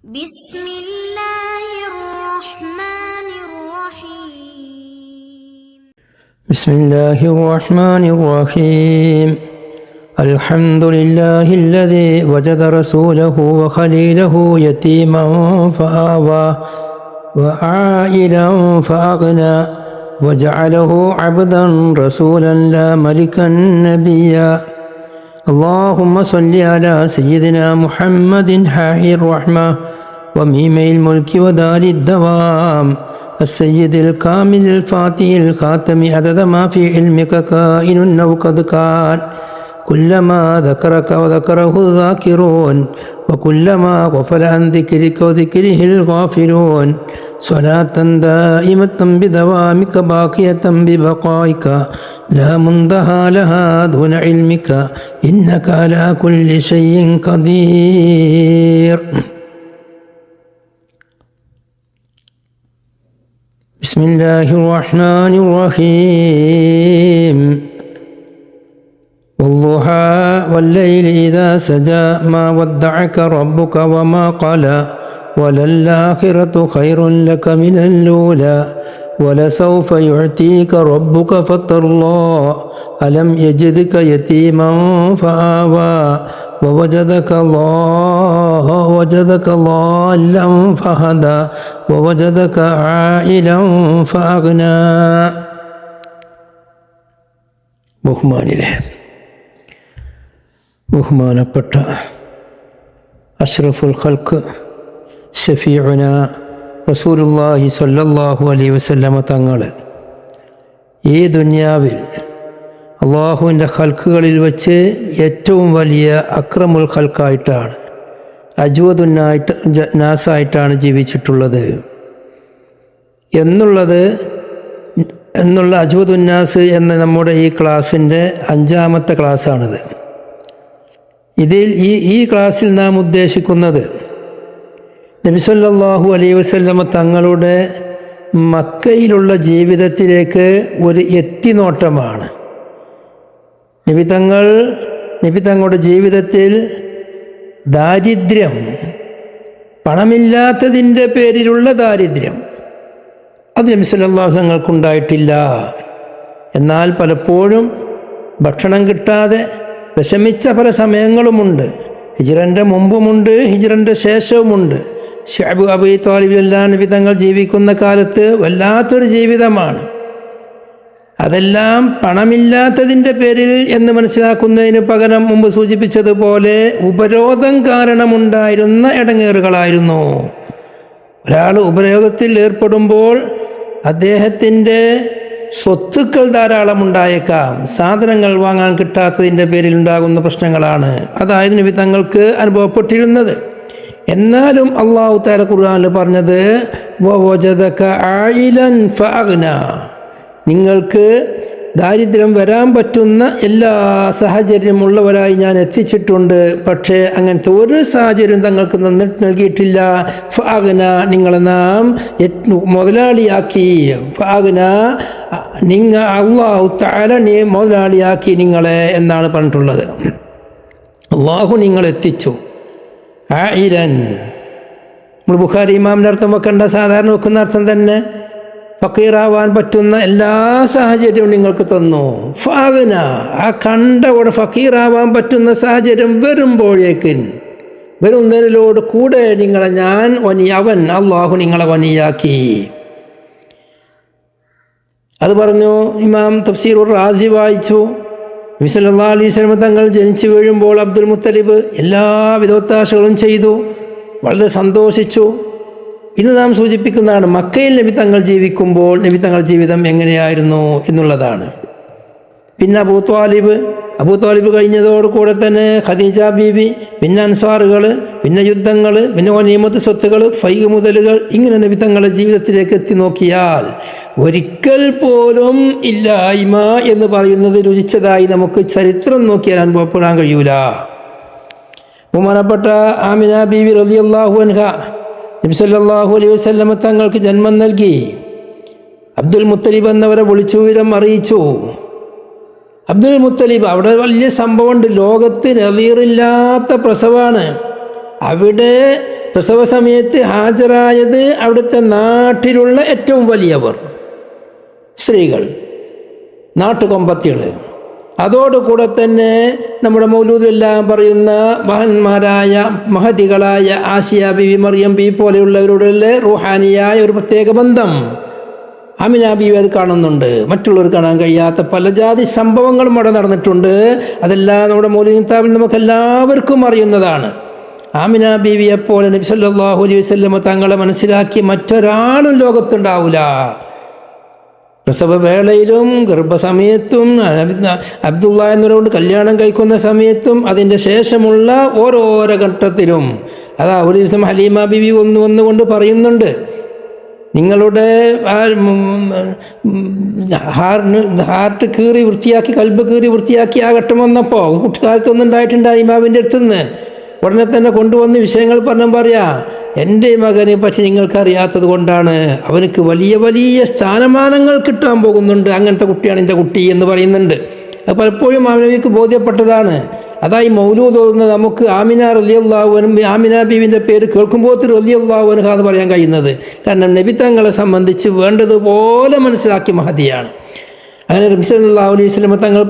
بسم الله الرحمن الرحيم بسم الله الرحمن الرحيم الحمد لله الذي وجد رسوله وخليله يتيما فآوى وعائلا فأغنى وجعله عبدا رسولا لا ملكا نبيا اللهم صل على سيدنا محمد حاحي الرحمة وميمي الملك ودار الدوام السيد الكامل الفاتح الخاتم عدد ما في علمك كائن أو قد كان كلما ذكرك وذكره الذاكرون وكلما غفل عن ذكرك وذكره الغافلون صلاة دائمة بدوامك باقية ببقائك لا منتهى لها دون علمك إنك على كل شيء قدير. بسم الله الرحمن الرحيم والضحى والليل إذا سجى ما ودعك ربك وما قلى وللآخرة خير لك من الأولى ولسوف يعطيك ربك فترضى ألم يجدك يتيما فآوى ووجدك ضالا فهدى ووجدك عائلا فأغنى. ബഹുമാനപ്പെട്ട അഷ്റഫുൽ ഖൽഖ് ഷഫീഉന റസൂലുള്ളാഹി സ്വല്ലല്ലാഹു അലൈഹി വസല്ലമ തങ്ങൾ ഈ ദുനിയാവിൽ അള്ളാഹുവിൻ്റെ ഖൽഖുകളിൽ വച്ച് ഏറ്റവും വലിയ അക്രമുൽ ഖൽഖായിട്ടാണ് നാസായിട്ടാണ് ജീവിച്ചിട്ടുള്ളത് എന്നുള്ള അജ്വദുന്നാസ് എന്ന നമ്മുടെ ഈ ക്ലാസ്സിൻ്റെ 5-ാമത്തെ ക്ലാസ്സാണിത്. ഇതിൽ ഈ ക്ലാസ്സിൽ നാം ഉദ്ദേശിക്കുന്നത് നബി സല്ലല്ലാഹു അലൈഹി വസല്ലമ തങ്ങളുടെ മക്കയിലുള്ള ജീവിതത്തിലേക്ക് ഒരു എത്തിനോട്ടമാണ്. നബി തങ്ങളുടെ ജീവിതത്തിൽ ദാരിദ്ര്യം, പണമില്ലാത്തതിൻ്റെ പേരിലുള്ള ദാരിദ്ര്യം അത് നബി സല്ലല്ലാഹു അലൈഹി തങ്ങൾക്കുണ്ടായിട്ടില്ല. എന്നാൽ പലപ്പോഴും ഭക്ഷണം കിട്ടാതെ വിഷമിച്ച പല സമയങ്ങളുമുണ്ട്. ഹിജ്റൻ്റെ മുമ്പുമുണ്ട്, ഹിജ്റൻ്റെ ശേഷവുമുണ്ട്. ശഅബ് അബീ ത്വാലിബിലെല്ലാം നബി തങ്ങൾ ജീവിക്കുന്ന കാലത്ത് വല്ലാത്തൊരു ജീവിതമാണ്. അതെല്ലാം പണമില്ലാത്തതിൻ്റെ പേരിൽ എന്ന് മനസ്സിലാക്കുന്നതിന് പകരം മുമ്പ് സൂചിപ്പിച്ചതുപോലെ ഉപരോധം കാരണമുണ്ടായിരുന്ന ഇടങ്ങേറുകളായിരുന്നു. ഒരാൾ ഉപരോധത്തിൽ ഏർപ്പെടുമ്പോൾ അദ്ദേഹത്തിൻ്റെ സ്വത്തുക്കൾ ധാരാളം ഉണ്ടായേക്കാം. സാധനങ്ങൾ വാങ്ങാൻ കിട്ടാത്തതിൻ്റെ പേരിൽ ഉണ്ടാകുന്ന പ്രശ്നങ്ങളാണ് അതായത് നബി തങ്ങൾക്ക് അനുഭവപ്പെട്ടിരുന്നത്. എന്നാലും അല്ലാഹു തആല ഖുർആനിൽ പറഞ്ഞത് വവജദക ആയിലൻ ഫഅഗ്ന, നിങ്ങൾക്ക് ദാരിദ്ര്യം വരാൻ പറ്റുന്ന എല്ലാ സാഹചര്യമുള്ളവരായി ഞാൻ എത്തിച്ചിട്ടുണ്ട്. പക്ഷേ അങ്ങനത്തെ ഒരു സാഹചര്യം തങ്ങൾക്ക് നൽകിയിട്ടില്ല. ഫഅഗ്ന, നിങ്ങളെ നാം മുതലാളിയാക്കി. ഫഅഗ്ന, അല്ലാഹു തആല മുതലാളിയാക്കി നിങ്ങളെ എന്നാണ് പറഞ്ഞിട്ടുള്ളത്. അല്ലാഹു നിങ്ങളെത്തിച്ചു. ആയിരൻ, നമ്മൾ ബുഖാരി ഇമാമിൻ്റെ അർത്ഥം വെക്കേണ്ട, സാധാരണ വെക്കുന്ന അർത്ഥം തന്നെ ഫക്കീറാവാൻ പറ്റുന്ന എല്ലാ സാഹചര്യവും നിങ്ങൾക്ക് തന്നു. ഫഅഗ്ന, ആ കണ്ടവിടെ ഫക്കീറാവാൻ പറ്റുന്ന സാഹചര്യം വരുന്നതിലോട് കൂടെ നിങ്ങളെ ഞാൻ അവൻ അള്ളാഹു നിങ്ങളെ വനിയാക്കി. അത് പറഞ്ഞു. ഇമാം തഫ്സീറുർ റാസി വായിച്ചു. നബി സല്ലല്ലാഹു അലൈഹി വസല്ലം തങ്ങൾ ജനിച്ചു വീഴുമ്പോൾ അബ്ദുൽ മുത്തലിബ് എല്ലാ വിധോത്താശകളും ചെയ്തു, വളരെ സന്തോഷിച്ചു. ഇത് നാം സൂചിപ്പിക്കുന്നതാണ് മക്കയിൽ നബി തങ്ങൾ ജീവിക്കുമ്പോൾ നബി തങ്ങൾ ജീവിതം എങ്ങനെയായിരുന്നു എന്നുള്ളതാണ്. പിന്നെ അബൂ ത്വാലിബ് കഴിഞ്ഞതോടുകൂടെ തന്നെ ഖദീജ ബീവി, പിന്നെ അൻസാറുകൾ, പിന്നെ യുദ്ധങ്ങൾ, പിന്നെ ഗനീമത്ത് സ്വത്തുകൾ, ഫൈഗ് മുതലുകൾ, ഇങ്ങനെ നബി തങ്ങളുടെ ജീവിതത്തിലേക്ക് എത്തി നോക്കിയാൽ ഒരിക്കൽ പോലും ഇല്ലായ്മ എന്ന് പറയുന്നത് രുചിച്ചതായി നമുക്ക് ചരിത്രം നോക്കിയാൽ അനുഭവപ്പെടാൻ കഴിയൂല. ബഹുമാനപ്പെട്ട ആമിന ബീവി റളിയല്ലാഹു അൻഹ നബി സല്ലല്ലാഹു അലൈഹി വസല്ലമ തങ്ങൾക്ക് ജന്മം നൽകി. അബ്ദുൽ മുത്തലിബ് എന്നവരെ വിളിച്ചു വിവരം അറിയിച്ചു. അബ്ദുൽ മുത്തലിബ്, അവിടെ വലിയ സംഭവമുണ്ട്. ലോകത്ത് നദീറില്ലാത്ത പ്രസവമാണ്. അവിടെ പ്രസവ സമയത്ത് ഹാജരായത് അവിടുത്തെ നാട്ടിലുള്ള ഏറ്റവും വലിയവർ, സ്ത്രീകൾ, നാട്ടുകൊമ്പത്തികൾ. അതോടുകൂടെ തന്നെ നമ്മുടെ മൗലൂദിലെല്ലാം പറയുന്ന മഹാന്മാരായ മഹതികളായ ആസിയ ബീവി, മറിയം ബീവി പോലെയുള്ളവരോടുള്ള റൂഹാനിയായ ഒരു പ്രത്യേക ബന്ധം ആമിന ബീവി അത് കാണുന്നുണ്ട്. മറ്റുള്ളവർ കാണാൻ കഴിയാത്ത പല ജാതി സംഭവങ്ങളും അവിടെ നടന്നിട്ടുണ്ട്. അതെല്ലാം നമ്മുടെ മൗലൂദ് കിതാബിൽ നമുക്കെല്ലാവർക്കും അറിയുന്നതാണ്. ആമിന ബീവിയെപ്പോലെ നബി സല്ലല്ലാഹു അലൈഹി വസല്ലം തങ്ങളെ മനസ്സിലാക്കി മറ്റൊരാളും ലോകത്തുണ്ടാവില്ല. പ്രസവവേളയിലും ഗർഭസമയത്തും അബ്ദുള്ള എന്നവരോട് കല്യാണം കഴിക്കുന്ന സമയത്തും അതിൻ്റെ ശേഷമുള്ള ഓരോരോ ഘട്ടത്തിലും അതാ ഒരു ദിവസം ഹലീമ ബീവി വന്നുകൊണ്ട് പറയുന്നുണ്ട്, നിങ്ങളുടെ ഹാർട്ട് കീറി വൃത്തിയാക്കി, കൽബ് കീറി വൃത്തിയാക്കി ആ ഘട്ടം വന്നപ്പോൾ കുട്ടിക്കാലത്തൊന്നും ഉണ്ടായിട്ടുണ്ട് ഇമാമിൻ്റെ അടുത്തുനിന്ന്. ഉടനെ തന്നെ കൊണ്ടുവന്ന് വിഷയങ്ങൾ പറയാ, എൻ്റെ മകനെ പറ്റി നിങ്ങൾക്കറിയാത്തത് കൊണ്ടാണ്, അവനക്ക് വലിയ വലിയ സ്ഥാനമാനങ്ങൾ കിട്ടാൻ പോകുന്നുണ്ട്, അങ്ങനത്തെ കുട്ടിയാണ് എൻ്റെ കുട്ടി എന്ന് പറയുന്നുണ്ട്. അത് പലപ്പോഴും ആമിനബിക്ക് ബോധ്യപ്പെട്ടതാണ്. അതായി മൗലൂദ് ഓതുന്നത് നമുക്ക് ആമിന റളിയല്ലാഹു അൻഹ, ആമിന ബീവിൻ്റെ പേര് കേൾക്കുമ്പോൾ റളിയല്ലാഹു അൻഹ എന്ന് പറയാൻ കഴിയുന്നത്. കാരണം നബി തങ്ങളെ സംബന്ധിച്ച് വേണ്ടതുപോലെ മനസ്സിലാക്കിയ മഹദിയാണ്. അങ്ങനെ നബി സല്ലല്ലാഹു അലൈഹി വസല്ലം തങ്ങൾ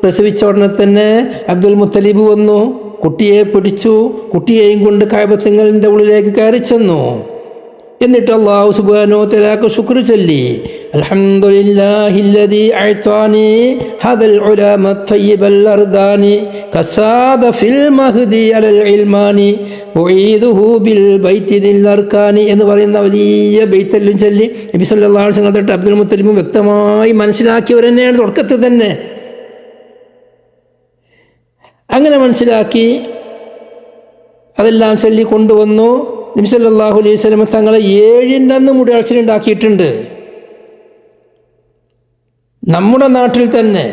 പ്രസവിച്ച ഉടനെ തന്നെ അബ്ദുൽ മുത്തലിബ് വന്നു, കുട്ടിയെ പിടിച്ചു, കുട്ടിയെയും കൊണ്ട് കഅബത്തിന്റെ ഉള്ളിലേക്ക് കയറി ചെന്നു. എന്നിട്ട് അല്ലാഹു സുബ്ഹാനഹു വ തആലക്ക് ശുക്ർ ചൊല്ലി, അൽഹംദുലില്ലാഹില്ലദീ അഅതാനി ഹദൽ ഉലമ തയ്യിബൽ അർദാനി കസാദ ഫിൽ മഹ്ദി അലൽ ഇൽമാനി ഉഈദുഹു ബിൽ ബൈത്തി ദിൽ അർക്കാനി എന്ന് പറയുന്ന വലിയ ബൈത്തെല്ലാം ചൊല്ലി നബി സല്ലല്ലാഹു അലൈഹി വസല്ലം തൊട്ട് അബ്ദുൽ മുത്തലിബ് വ്യക്തമായി മനസ്സിലാക്കിയവർ തന്നെയാണ് തുടക്കത്തിൽ തന്നെ. അങ്ങനെ മനസ്സിലാക്കി അതെല്ലാം ചൊല്ലി കൊണ്ടുവന്നു. നബി സല്ലല്ലാഹു അലൈഹി വസല്ലം തങ്ങളെ 7ൻ്റെ അന്ന് മുടിയാഴ്ചയിലുണ്ടാക്കിയിട്ടുണ്ട്. നമ്മുടെ നാട്ടിൽ തന്നെ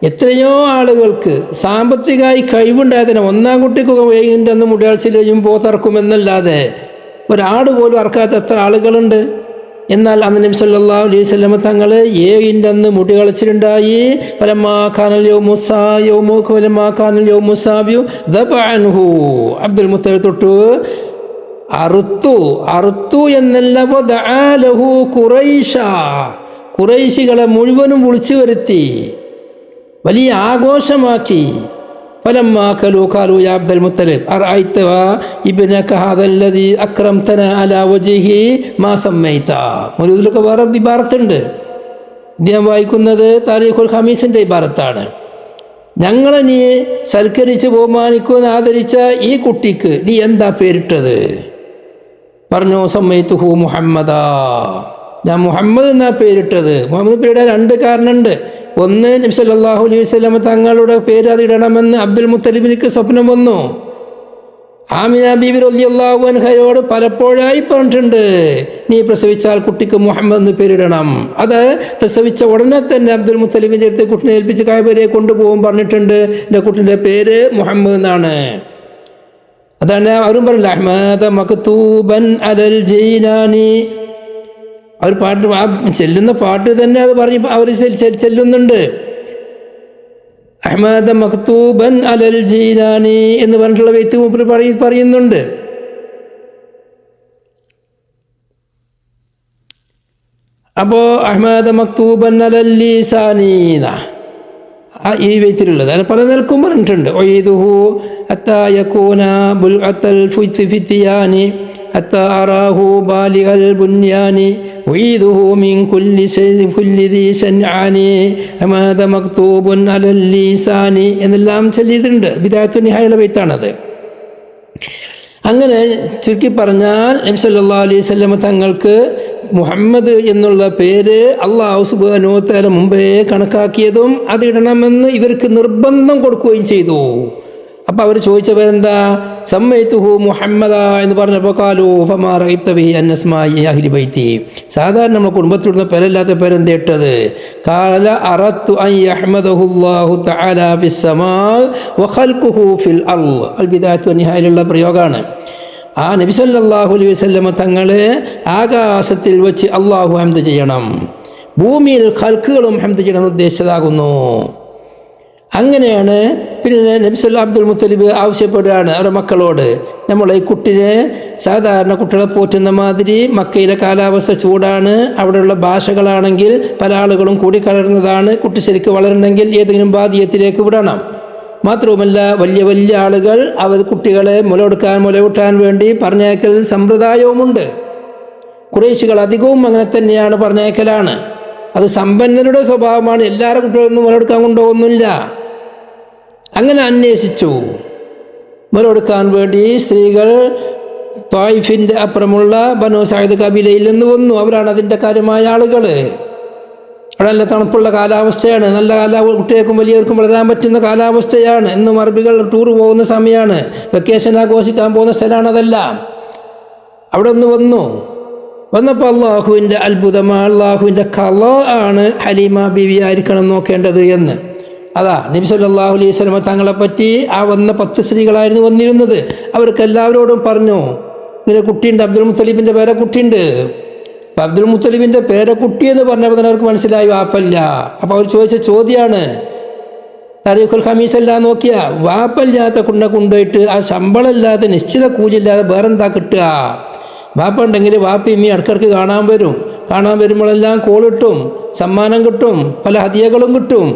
എത്രയോ ആളുകൾക്ക് സാമ്പത്തികമായി കഴിവുണ്ടായതിന് 1-ാം കുട്ടിക്കൊക്കെ 7ൻ്റെ അന്ന് മുടിയാഴ്ചയിൽ ചെയ്യുമ്പോൾ തറക്കുമെന്നല്ലാതെ ഒരാട് പോലും അറക്കാത്ത എത്ര ആളുകളുണ്ട്. എന്നാൽ അന്ന് നബി സല്ലല്ലാഹു അലൈഹി വസല്ലം തങ്ങൾ 7ൻ്റെ അന്ന് മുടി കളച്ചിലുണ്ടായി. അബ്ദുൽ മുത്തലിബ് തൊട്ടു അറുത്തു എന്നല്ല, ഖുറൈശികളെ മുഴുവനും വിളിച്ചു വരുത്തി വലിയ ആഘോഷമാക്കി. فلما كلوا قالوا يا عبد المطلب أرأيت ابنك هذا الذي أكرمتنا على وجهه ما سميت. മൗലൂദിലൊക്കെ വേറെ ഇബാറത്തുണ്ട്. ഇദ്ദേഹം വായിക്കുന്നത് താരീഖുൽ ഖമീസിൻ്റെ ഇബാറത്താണ്. ഞങ്ങളെ നീ സൽക്കരിച്ച് ബഹുമാനിക്കുമെന്ന് ആദരിച്ച ഈ കുട്ടിക്ക് നീ എന്താ പേരിട്ടത്? പറഞ്ഞു, സമ്മൈതുഹു മുഹമ്മദാ, ഞാൻ മുഹമ്മദ് എന്നാ പേരിട്ടത്. മുഹമ്മദ് പേരിടാൻ 2 കാരണമുണ്ട്. ഒന്ന്, നബി സല്ലല്ലാഹു അലൈഹി വസല്ലം തങ്ങളുടെ പേര് അതിടണമെന്ന് അബ്ദുൽ മുത്തലിബിനിക്ക് സ്വപ്നം വന്നു. ആമിന ബീവി റളിയല്ലാഹു അൻഹയോട് പലപ്പോഴായി പറഞ്ഞിട്ടുണ്ട്, നീ പ്രസവിച്ചാൽ കുട്ടിക്ക് മുഹമ്മദ് എന്ന് പേരിടണം. അത് പ്രസവിച്ച ഉടനെ തന്നെ അബ്ദുൽ മുത്തലിബിൻ്റെ അടുത്ത് കുട്ടിനെ ഏൽപ്പിച്ച് കഅബയെ കൊണ്ടുപോകും പറഞ്ഞിട്ടുണ്ട്. എൻ്റെ കുട്ടിൻ്റെ പേര് മുഹമ്മദ് എന്നാണ്. അതാണ് അവരും പറഞ്ഞില്ല, അഹ്മദ മക്തൂബൻ അലൽ ജൈനാനി. അവർ പാട്ട് ചെല്ലുന്ന പാട്ട് തന്നെ അത് പറഞ്ഞ് അവർ ചെല്ലുന്നുണ്ട്. അഹ്മദ മക്തൂബൻ അലൽ ജീനാനി എന്ന് പറഞ്ഞിട്ടുള്ള ബൈത്ത് മൂപ്പര് പറയുന്നുണ്ട്. അപ്പോൾ അഹ്മദ മക്തൂബൻ അലൽ ലീസാനീന ഈ ബൈത്തിലുള്ളത് അതിന് പല നിലക്കും പറഞ്ഞിട്ടുണ്ട്. ഒയ്തുഹു ഹത്താ യകൂന ബുൽഅത്തൽ ഫിത്തിയാനി ഹത്താ അറാഹു ബാലിഗൽ ബുന്യാനി ഉഈദുഹു മിൻ കുല്ലി ദീ ശൻആനി ഹമാദ മക്തൂബുൻ അലൽ ലീസാനി എന്നെല്ലാം ചൊല്ലിയിട്ടുണ്ട്. ബിദായത്തുൻ നിഹായയുടെ ബൈത്താണത്. അങ്ങനെ ചുരുക്കി പറഞ്ഞാൽ നബി സല്ലല്ലാഹു അലൈഹി വസല്ലം തങ്ങൾക്ക് മുഹമ്മദ് എന്നുള്ള പേര് അല്ലാഹു സുബ്ഹാനഹു വ തആല മുമ്പേ കണക്കാക്കിയതും അതിടണമെന്ന് ഇവർക്ക് നിർബന്ധം കൊടുക്കുകയും ചെയ്തു. അപ്പോൾ അവർ ചോദിച്ച പേരെന്താ? സമ്മൈതുഹു മുഹമ്മദ എന്ന് പറഞ്ഞപ്പോൾ കാലു ഫമാ റഅയ്ത ബിഹി അൻ അസ്മാഇ അഹ്ലി ബൈത്തി. സാധാരണ നമ്മുടെ കുടുംബത്തിലിടുന്ന പേരല്ലാത്ത പേരെന്താ ഇട്ടത്? ഖാല അറദ്തു അൻ യഹ്മദഹുല്ലാഹു തആല ഫിസ്സമാ വ ഖൽഖുഹു ഫിൽ അർള്. അൽ ബിദായത്തു വൻ നിഹായയിലുള്ള പ്രയോഗമാണ്. ആ നബി സല്ലല്ലാഹു അലൈഹി വസല്ലം തങ്ങളെ ആകാശത്തിൽ വെച്ച് അള്ളാഹു ഹംദ് ചെയ്യണം, ഭൂമിയിൽ ഖൽഖുകളും ഹംദ് ചെയ്യണം ഉദ്ദേശിച്ചതാകുന്നു. അങ്ങനെയാണ് പിന്നെ നബി സല്ലല്ലാഹു അബ്ദുൽ മുത്തലിബ് ആവശ്യപ്പെടുകയാണ് അവരുടെ മക്കളോട്, നമ്മളെ ഈ കുട്ടിനെ സാധാരണ കുട്ടികളെ പോറ്റുന്ന മാതിരി മക്കയിലെ കാലാവസ്ഥ ചൂടാണ്, അവിടെയുള്ള ഭാഷകളാണെങ്കിൽ പല ആളുകളും കൂടിക്കലർന്നതാണ്. കുട്ടി ശരിക്ക് വളരണമെങ്കിൽ ഏതെങ്കിലും ബാധ്യത്തിലേക്ക് വിടണം. മാത്രവുമല്ല വലിയ വലിയ ആളുകൾ അവർ കുട്ടികളെ മുലയൂട്ടാൻ വേണ്ടി പറഞ്ഞയക്കൽ സമ്പ്രദായവുമുണ്ട്. ഖുറൈശികൾ അധികവും അങ്ങനെ തന്നെയാണ്, പറഞ്ഞയക്കലാണ്. അത് സമ്പന്നരുടെ സ്വഭാവമാണ്. എല്ലാവരുടെ കുട്ടികളൊന്നും മുലയെടുക്കാൻ കൊണ്ടുപോകുന്നില്ല. അങ്ങനെ അന്വേഷിച്ചു. മുലയെടുക്കാൻ വേണ്ടി സ്ത്രീകൾ ത്വായിഫിൻ്റെ അപ്പുറമുള്ള ബനൂ സഅദ് കബീലയിൽ നിന്ന് വന്നു. അവരാണ് അതിൻ്റെ കാര്യമായ ആളുകൾ. അവിടെ നല്ല തണുപ്പുള്ള കാലാവസ്ഥയാണ്, നല്ല കുട്ടികൾക്കും വലിയവർക്കും വളരാൻ പറ്റുന്ന കാലാവസ്ഥയാണ്. എന്നും അറബികൾ ടൂർ പോകുന്ന സമയമാണ്, വെക്കേഷൻ ആഘോഷിക്കാൻ പോകുന്ന സ്ഥലമാണ് അതെല്ലാം. അവിടെ നിന്ന് വന്നപ്പോൾ അള്ളാഹുവിൻ്റെ അത്ഭുതമാണ്, അള്ളാഹുവിൻ്റെ ഖള ആണ് ഹലീമ ബീവി ആയിരിക്കണം നോക്കേണ്ടത് എന്ന്. അതാ നബി സല്ലല്ലാഹു അലൈഹി വസല്ലം തങ്ങളെപ്പറ്റി ആ വന്ന 10 സ്ത്രീകളായിരുന്നു വന്നിരുന്നത്. അവർക്ക് എല്ലാവരോടും പറഞ്ഞു, ഇങ്ങനെ കുട്ടിയുണ്ട്, അബ്ദുൽ മുത്തലിബിൻ്റെ പേരക്കുട്ടിയുണ്ട്. അപ്പം അബ്ദുൽ മുത്തലിബിൻ്റെ പേരക്കുട്ടി എന്ന് പറഞ്ഞപ്പോൾ തന്നെ അവർക്ക് മനസ്സിലായി വാപ്പല്ല. അപ്പോൾ അവർ ചോദിച്ച ചോദ്യമാണ്, താരീഖുൽ ഖമീസ് എല്ലാം നോക്കിയ വാപ്പല്ലാത്ത കുണ്ണ കൊണ്ടുപോയിട്ട് ആ ശമ്പളമില്ലാതെ നിശ്ചിത കൂലിയില്ലാതെ വേറെന്താ കിട്ടുക? വാപ്പ ഉണ്ടെങ്കിൽ വാപ്പ ഇമ്മി ഇടയ്ക്കിടയ്ക്ക് കാണാൻ വരുമ്പോഴെല്ലാം കോളിട്ടും സമ്മാനം കിട്ടും, പല ഹദിയകളും കിട്ടും.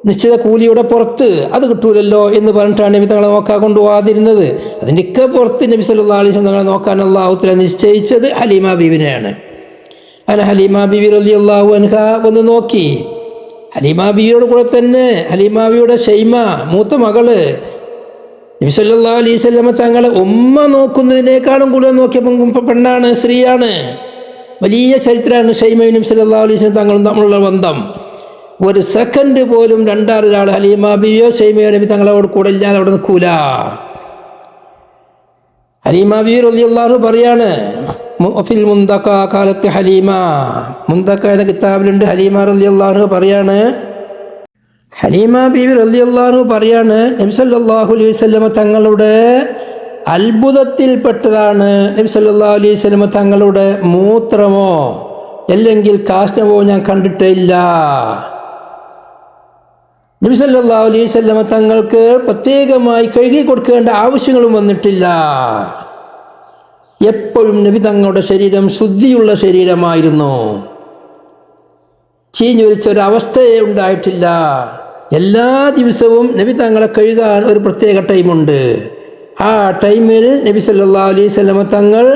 നിശ്ചിത കൂലിയുടെ പുറത്ത് അത് കിട്ടൂലല്ലോ എന്ന് പറഞ്ഞിട്ടാണ് നബി തങ്ങളെ നോക്കാൻ കൊണ്ടുപോകാതിരുന്നത്. അതിൻ്റെയൊക്കെ പുറത്ത് നബി സല്ലല്ലാഹു അലൈഹി വസല്ലം തങ്ങളെ നോക്കാൻ അല്ലാഹു തആല നിശ്ചയിച്ചത് ഹലീമ ബീവിനെയാണ്. അങ്ങനെ ഹലീമ ബീവി റളിയല്ലാഹു അൻഹ ഒന്ന് നോക്കി. ഹലീമ ബീവിയോട് കൂടെ തന്നെ ഹലീമ ബീവിയുടെ ഷൈമ മൂത്ത മകള് നബി സല്ലല്ലാഹു അലൈഹി വസല്ലം തങ്ങളെ ഉമ്മ നോക്കുന്നതിനേക്കാളും കൂടുതൽ നോക്കിയ പെണ്ണാണ്, സ്ത്രീയാണ്. വലിയ ചരിത്രമാണ് ഷൈമയും നബി സല്ലല്ലാഹു അലൈഹി വസല്ലം തങ്ങളും തമ്മിലുള്ള ബന്ധം. ഒരു സെക്കൻഡ് പോലും രണ്ടാളൊരാൾ ഹലീമ ബീവിയോ ഷൈമയോ നബി തങ്ങളോട് കൂടെ ഇല്ലാതെ അവിടെ നിൽക്കൂല. ഹലീമ ബീവി റളിയല്ലാഹു അൻഹ പറയാണ്, ഫിൽ മുന്തക കാലത്ത് ഹലീമ, മുന്തക എന്ന കിതാബിലുണ്ട്. ഹലീമ റളിയല്ലാഹു അൻഹ പറയാണ്, ഹലീമ ബീവി റളിയല്ലാഹു അൻഹ പറയാണ്, നബി സല്ലല്ലാഹു അലൈഹി വസല്ലം തങ്ങളുടെ അത്ഭുതത്തിൽപ്പെട്ടതാണ് നബി സല്ലല്ലാഹു അലൈഹി വസല്ലം തങ്ങളുടെ മൂത്രമോ അല്ലെങ്കിൽ കാഷ്ടമോ ഞാൻ കണ്ടിട്ടേ ഇല്ല. നബി സല്ലല്ലാഹു അലൈഹി വസല്ലം തങ്ങൾക്ക് പ്രത്യേകമായി കഴുകി കൊടുക്കേണ്ട ആവശ്യങ്ങളും വന്നിട്ടില്ല. എപ്പോഴും നബി തങ്ങളുടെ ശരീരം ശുദ്ധിയുള്ള ശരീരമായിരുന്നു. ചീഞ്ഞൊലിച്ച ഒരവസ്ഥയെ ഉണ്ടായിട്ടില്ല. എല്ലാ ദിവസവും നബി തങ്ങളെ കഴുകാൻ ഒരു പ്രത്യേക ടൈമുണ്ട്. ആ ടൈമിൽ നബി സല്ലല്ലാഹു അലൈഹി വസല്ലം തങ്ങൾ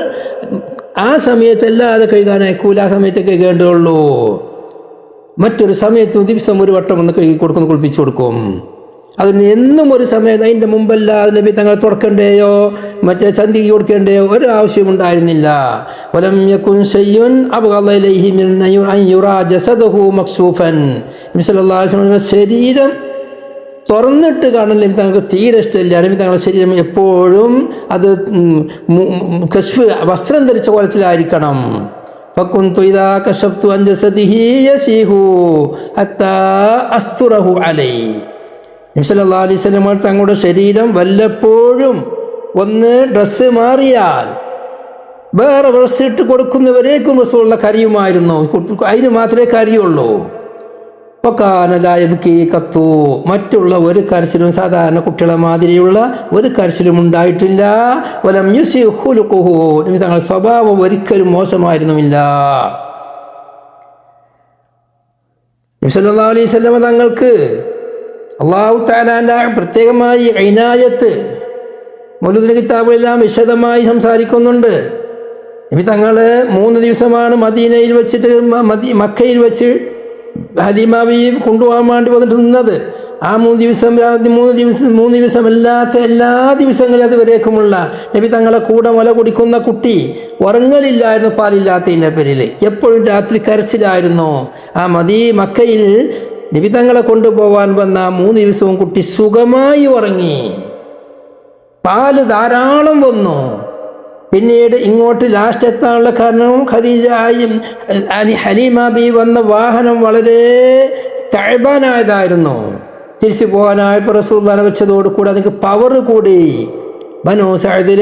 ആ സമയത്തല്ലാതെ കഴുകാൻ അയക്കൂല. ആ സമയത്ത് കഴുകേണ്ടതുള്ളൂ. മറ്റൊരു സമയത്തും ദിവസം ഒരു വട്ടം ഒന്ന് കഴുകി കൊടുക്കുന്നു, കുളിപ്പിച്ചു കൊടുക്കും. അതിന് എന്നും ഒരു സമയം അതിൻ്റെ മുമ്പല്ലാതെ നബി തങ്ങളെ തുറക്കേണ്ടയോ മറ്റേ ചന്തിക്ക് കൊടുക്കേണ്ടയോ ഒരു ആവശ്യമുണ്ടായിരുന്നില്ല. വലം യകുൻ ശൈഉൻ അബ്ഗള ഇലൈഹി മിൻ അൻ യുറാ ജസദുഹു മക്സൂഫൻ. നബി സല്ലല്ലാഹു അലൈഹി വസല്ലം ശരീരം തുറന്നിട്ട് കാണാൻ നബി തങ്ങൾക്ക് തീരെ ഇഷ്ടമില്ല. നബി തങ്ങളുടെ ശരീരം എപ്പോഴും അത് കശ്ഫ് വസ്ത്രം ധരിച്ച കോലത്തിലായിരിക്കണം. ഫകുന്തു ഇദാ കശഫ്തു അൻ ജസദിഹി യസീഹു ഹത്താ അസ്തുറഹു അലൈഹി. നബി സല്ലല്ലാഹു അലൈഹി വസല്ലം തങ്ങളുടെ ശരീരം വല്ലപ്പോഴും ഒന്ന് ഡ്രസ്സ് മാറിയാൽ വേറെ ഡ്രസ്സ് ഇട്ട് കൊടുക്കുന്നവരേക്കും റസൂലുള്ള കരയുമായിരുന്നു. അതിന് മാത്രമേ കരയുള്ളൂ. കത്തു മറ്റുള്ള ഒരു കരച്ചിലും സാധാരണ കുട്ടികളെ മാതിരിയുള്ള ഒരു കരച്ചിലും ഉണ്ടായിട്ടില്ല. വലം യുസിഖുലുഖുഹു നബി തങ്ങളുടെ സ്വഭാവം ഒരിക്കലും മോശമായിരുന്നുമില്ല. നബി സല്ലല്ലാഹു അലൈഹി വസല്ലം തങ്ങൾക്ക് അല്ലാഹു തആല പ്രത്യേകമായി ഇനായത്ത് മൗലൂദ് കിതാബിലെല്ലാം വിശദമായി സംസാരിക്കുന്നുണ്ട്. നബി തങ്ങൾ 3 ദിവസമാണ് മദീനയിൽ വെച്ചിട്ട് മക്കയിൽ വെച്ച് ഹലീമ ബീവി കൊണ്ടുപോകാൻ വേണ്ടി വന്നിട്ട് നിന്നത്. ആ 3 ദിവസമല്ലാത്ത എല്ലാ ദിവസങ്ങളും അതുവരേക്കുമുള്ള നബി തങ്ങളെ കൂടെ മുല കുടിക്കുന്ന കുട്ടി ഉറങ്ങലില്ലായിരുന്നു പാലില്ലാത്തതിൻ്റെ പേരിൽ. എപ്പോഴും രാത്രി കരച്ചിലായിരുന്നു. ആ മക്കയിൽ നബി തങ്ങളെ കൊണ്ടുപോകാൻ വന്ന 3 ദിവസവും കുട്ടി സുഖമായി ഉറങ്ങി. പാല് ധാരാളം വന്നു. പിന്നീട് ഇങ്ങോട്ട് ലാസ്റ്റ് എത്താനുള്ള കാരണവും ഹലീമ ബീവി വന്ന വാഹനം വളരെ തഅബാനായതായിരുന്നു. തിരിച്ചു പോകാനായപ്പോൾ റസൂലുള്ളാഹിനെ വെച്ചതോടുകൂടി അതിന് പവർ കൂടി. ബനൂ സഅദിൽ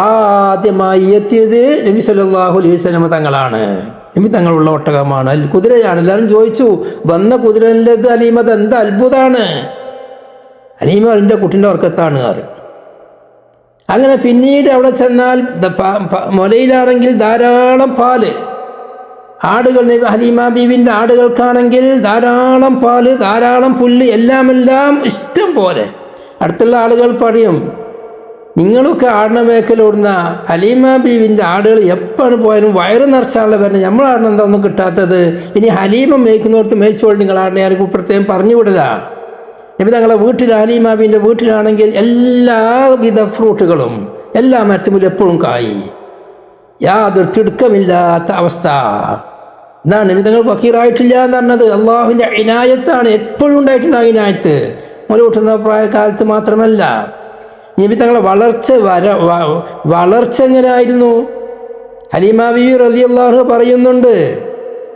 ആദ്യമായി എത്തിയത് നബി സല്ലല്ലാഹു അലൈഹി വസല്ലം തങ്ങളാണ്. നബി തങ്ങളുള്ള ഒട്ടകമാണ്, കുതിരയാണ്. എല്ലാവരും ചോദിച്ചു, വന്ന കുതിരയിലേത് ഹലീമത് എന്താ അത്ഭുതമാണ്. ഹലീമ എൻ്റെ കുട്ടിൻ്റെ ഉറക്കത്താണ്. അങ്ങനെ പിന്നീട് അവിടെ ചെന്നാൽ മുലയിലാണെങ്കിൽ ധാരാളം പാല്, ആടുകൾ ഹലീമ ബീവിൻ്റെ ആടുകൾക്കാണെങ്കിൽ ധാരാളം പാല്, ധാരാളം പുല്ല്, എല്ലാം ഇഷ്ടം പോലെ. അടുത്തുള്ള ആളുകൾ പറയും, നിങ്ങളൊക്കെ ആടിന മേക്കലോടുന്ന ഹലീമ ബീവിൻ്റെ ആടുകൾ എപ്പോഴും പോയാലും വയറ് നിറച്ചാണല്ലോ വരുന്നത്, നമ്മളാടിന് എന്താ ഒന്നും കിട്ടാത്തത്, ഇനി ഹലീമ മേയ്ക്കുന്നോർത്ത് മേയിച്ചോൾ നിങ്ങൾ ആടിനെ ആർക്കും പ്രത്യേകം പറഞ്ഞു വിടില്ല. നബി തങ്ങളുടെ വീട്ടിൽ ഹലീമ ബീവിൻ്റെ വീട്ടിലാണെങ്കിൽ എല്ലാവിധ ഫ്രൂട്ടുകളും എല്ലാ മരത്തുമ്പിലും എപ്പോഴും കായി, യാതൊരു തിടുക്കമില്ലാത്ത അവസ്ഥ. എന്നാണ് നബി തങ്ങൾ ഫക്കീറായിട്ടില്ല എന്ന് പറഞ്ഞത്. അള്ളാഹുവിൻ്റെ ഇനായത്താണ്, എപ്പോഴും ഉണ്ടായിട്ടുണ്ട് ആ ഇനായത്ത്. മുലൂട്ടുന്ന പ്രായകാലത്ത് മാത്രമല്ല. നബി തങ്ങളെ വളർച്ച എങ്ങനെയായിരുന്നു? ഹലീമ ബീവി റളിയല്ലാഹു അൻഹ പറയുന്നുണ്ട്,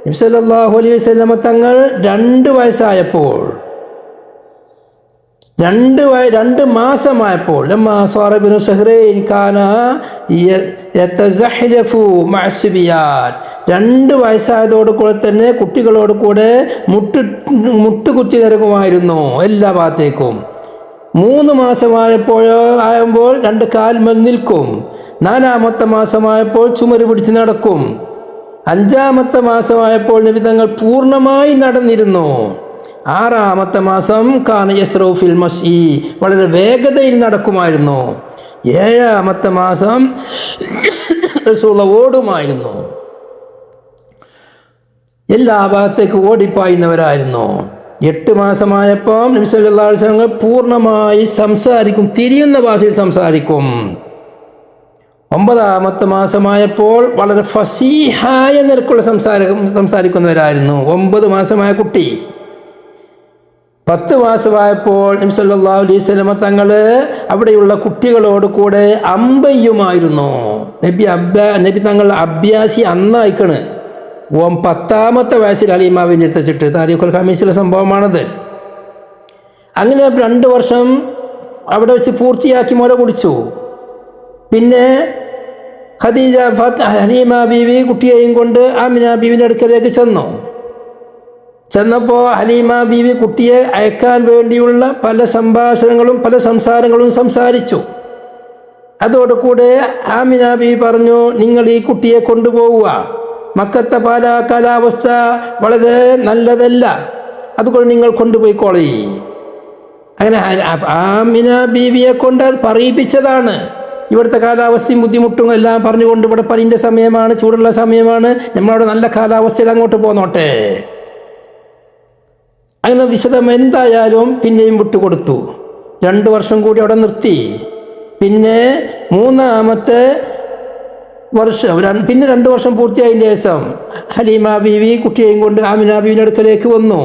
നബി സല്ലല്ലാഹു അലൈഹി വസല്ലമ തങ്ങൾ 2 വയസ്സായപ്പോൾ, 2 മാസമായപ്പോൾ, ലമ്മാ സാറ ഇബ്നു ശഹ്റൈൻ കാന യതസഹലഫു മഅ സിബിയാൻ, 2 വയസ്സായതോടു കൂടെ തന്നെ കുട്ടികളോട് കൂടെ മുട്ടുകുത്തി നിരക്കുമായിരുന്നു എല്ലാ ഭാഗത്തേക്കും. 3 മാസമായപ്പോൾ 2 കാൽമേൽ നിൽക്കും. 4-ാമത്തെ മാസമായപ്പോൾ ചുമര് പിടിച്ച് നടക്കും. 5-ാമത്തെ മാസമായപ്പോൾ നബി തങ്ങൾ പൂർണ്ണമായി നടന്നിരുന്നു. 6-ാമത്തെ മാസം കാന യസ്റഉ ഫിൽ മശി, വളരെ വേഗതയിൽ നടക്കുമായിരുന്നു. 7-ാമത്തെ മാസം റസൂൽ ഓടുമായിരുന്നു. എല്ലാ ഭാഗത്തേക്ക് ഓടിപ്പായുന്നവരായിരുന്നു. 8 മാസമായപ്പോൾ നബി സല്ലല്ലാഹു അലൈഹി വസല്ലം പൂർണ്ണമായി സംസാരിക്കും, തിരിയുന്ന ഭാഷയിൽ സംസാരിക്കും. 9-ാമത്തെ മാസമായപ്പോൾ വളരെ ഫസീഹായ നിരക്കുള്ള സംസാരിക്കുന്നവരായിരുന്നു 9 മാസമായ കുട്ടി. 10 മാസമായപ്പോൾ നബി സല്ലല്ലാഹു അലൈഹി വസല്ലം തങ്ങൾ അവിടെയുള്ള കുട്ടികളോട് കൂടെ അമ്പയ്യുമായിരുന്നു. നബി തങ്ങൾ അഭ്യാസി അന്നായിക്കണ്. 10-ാമത്തെ വയസ്സിൽ ഹലീമാവിൻ്റെ അടുത്ത് വെച്ചിട്ട് താരീഖുൽ ഖമീസിലെ സംഭവമാണത്. അങ്ങനെ 2 വർഷം അവിടെ വെച്ച് പൂർത്തിയാക്കി മുല കുടിച്ചു. പിന്നെ ഹലീമ ബീവി കുട്ടിയെയും കൊണ്ട് ആമിന ബീവിൻ്റെ അടുക്കലേക്ക് ചെന്നപ്പോൾ ഹലീമ ബീവി കുട്ടിയെ അയക്കാൻ വേണ്ടിയുള്ള പല സംസാരങ്ങളും സംസാരിച്ചു. അതോടുകൂടെ ആമിന ബീവി പറഞ്ഞു, നിങ്ങൾ ഈ കുട്ടിയെ കൊണ്ടുപോവുക, മക്കത്തെ കാലാവസ്ഥ വളരെ നല്ലതല്ല, അതുകൊണ്ട് നിങ്ങൾ കൊണ്ടുപോയിക്കോളി. അങ്ങനെ ആമിന ബീവിയെ കൊണ്ട് അത് പറയിപ്പിച്ചതാണ്. ഇവിടുത്തെ കാലാവസ്ഥയും ബുദ്ധിമുട്ടും എല്ലാം പറഞ്ഞുകൊണ്ട്, ഇവിടെ പനിൻ്റെ സമയമാണ്, ചൂടുള്ള സമയമാണ്, നമ്മളവിടെ നല്ല കാലാവസ്ഥയിൽ അങ്ങോട്ട് പോന്നോട്ടെ. അങ്ങനെ വിശദം എന്തായാലും പിന്നെയും വിട്ടുകൊടുത്തു. 2 വർഷം കൂടി അവിടെ നിർത്തി. പിന്നെ 3-ാമത്തെ വർഷം പിന്നെ 2 വർഷം പൂർത്തിയായതിൻ്റെ ശേഷം ഹലീമ ബീവി കുട്ടിയെയും കൊണ്ട് ആമിന ബീവിൻ്റെ അടുക്കലേക്ക് വന്നു.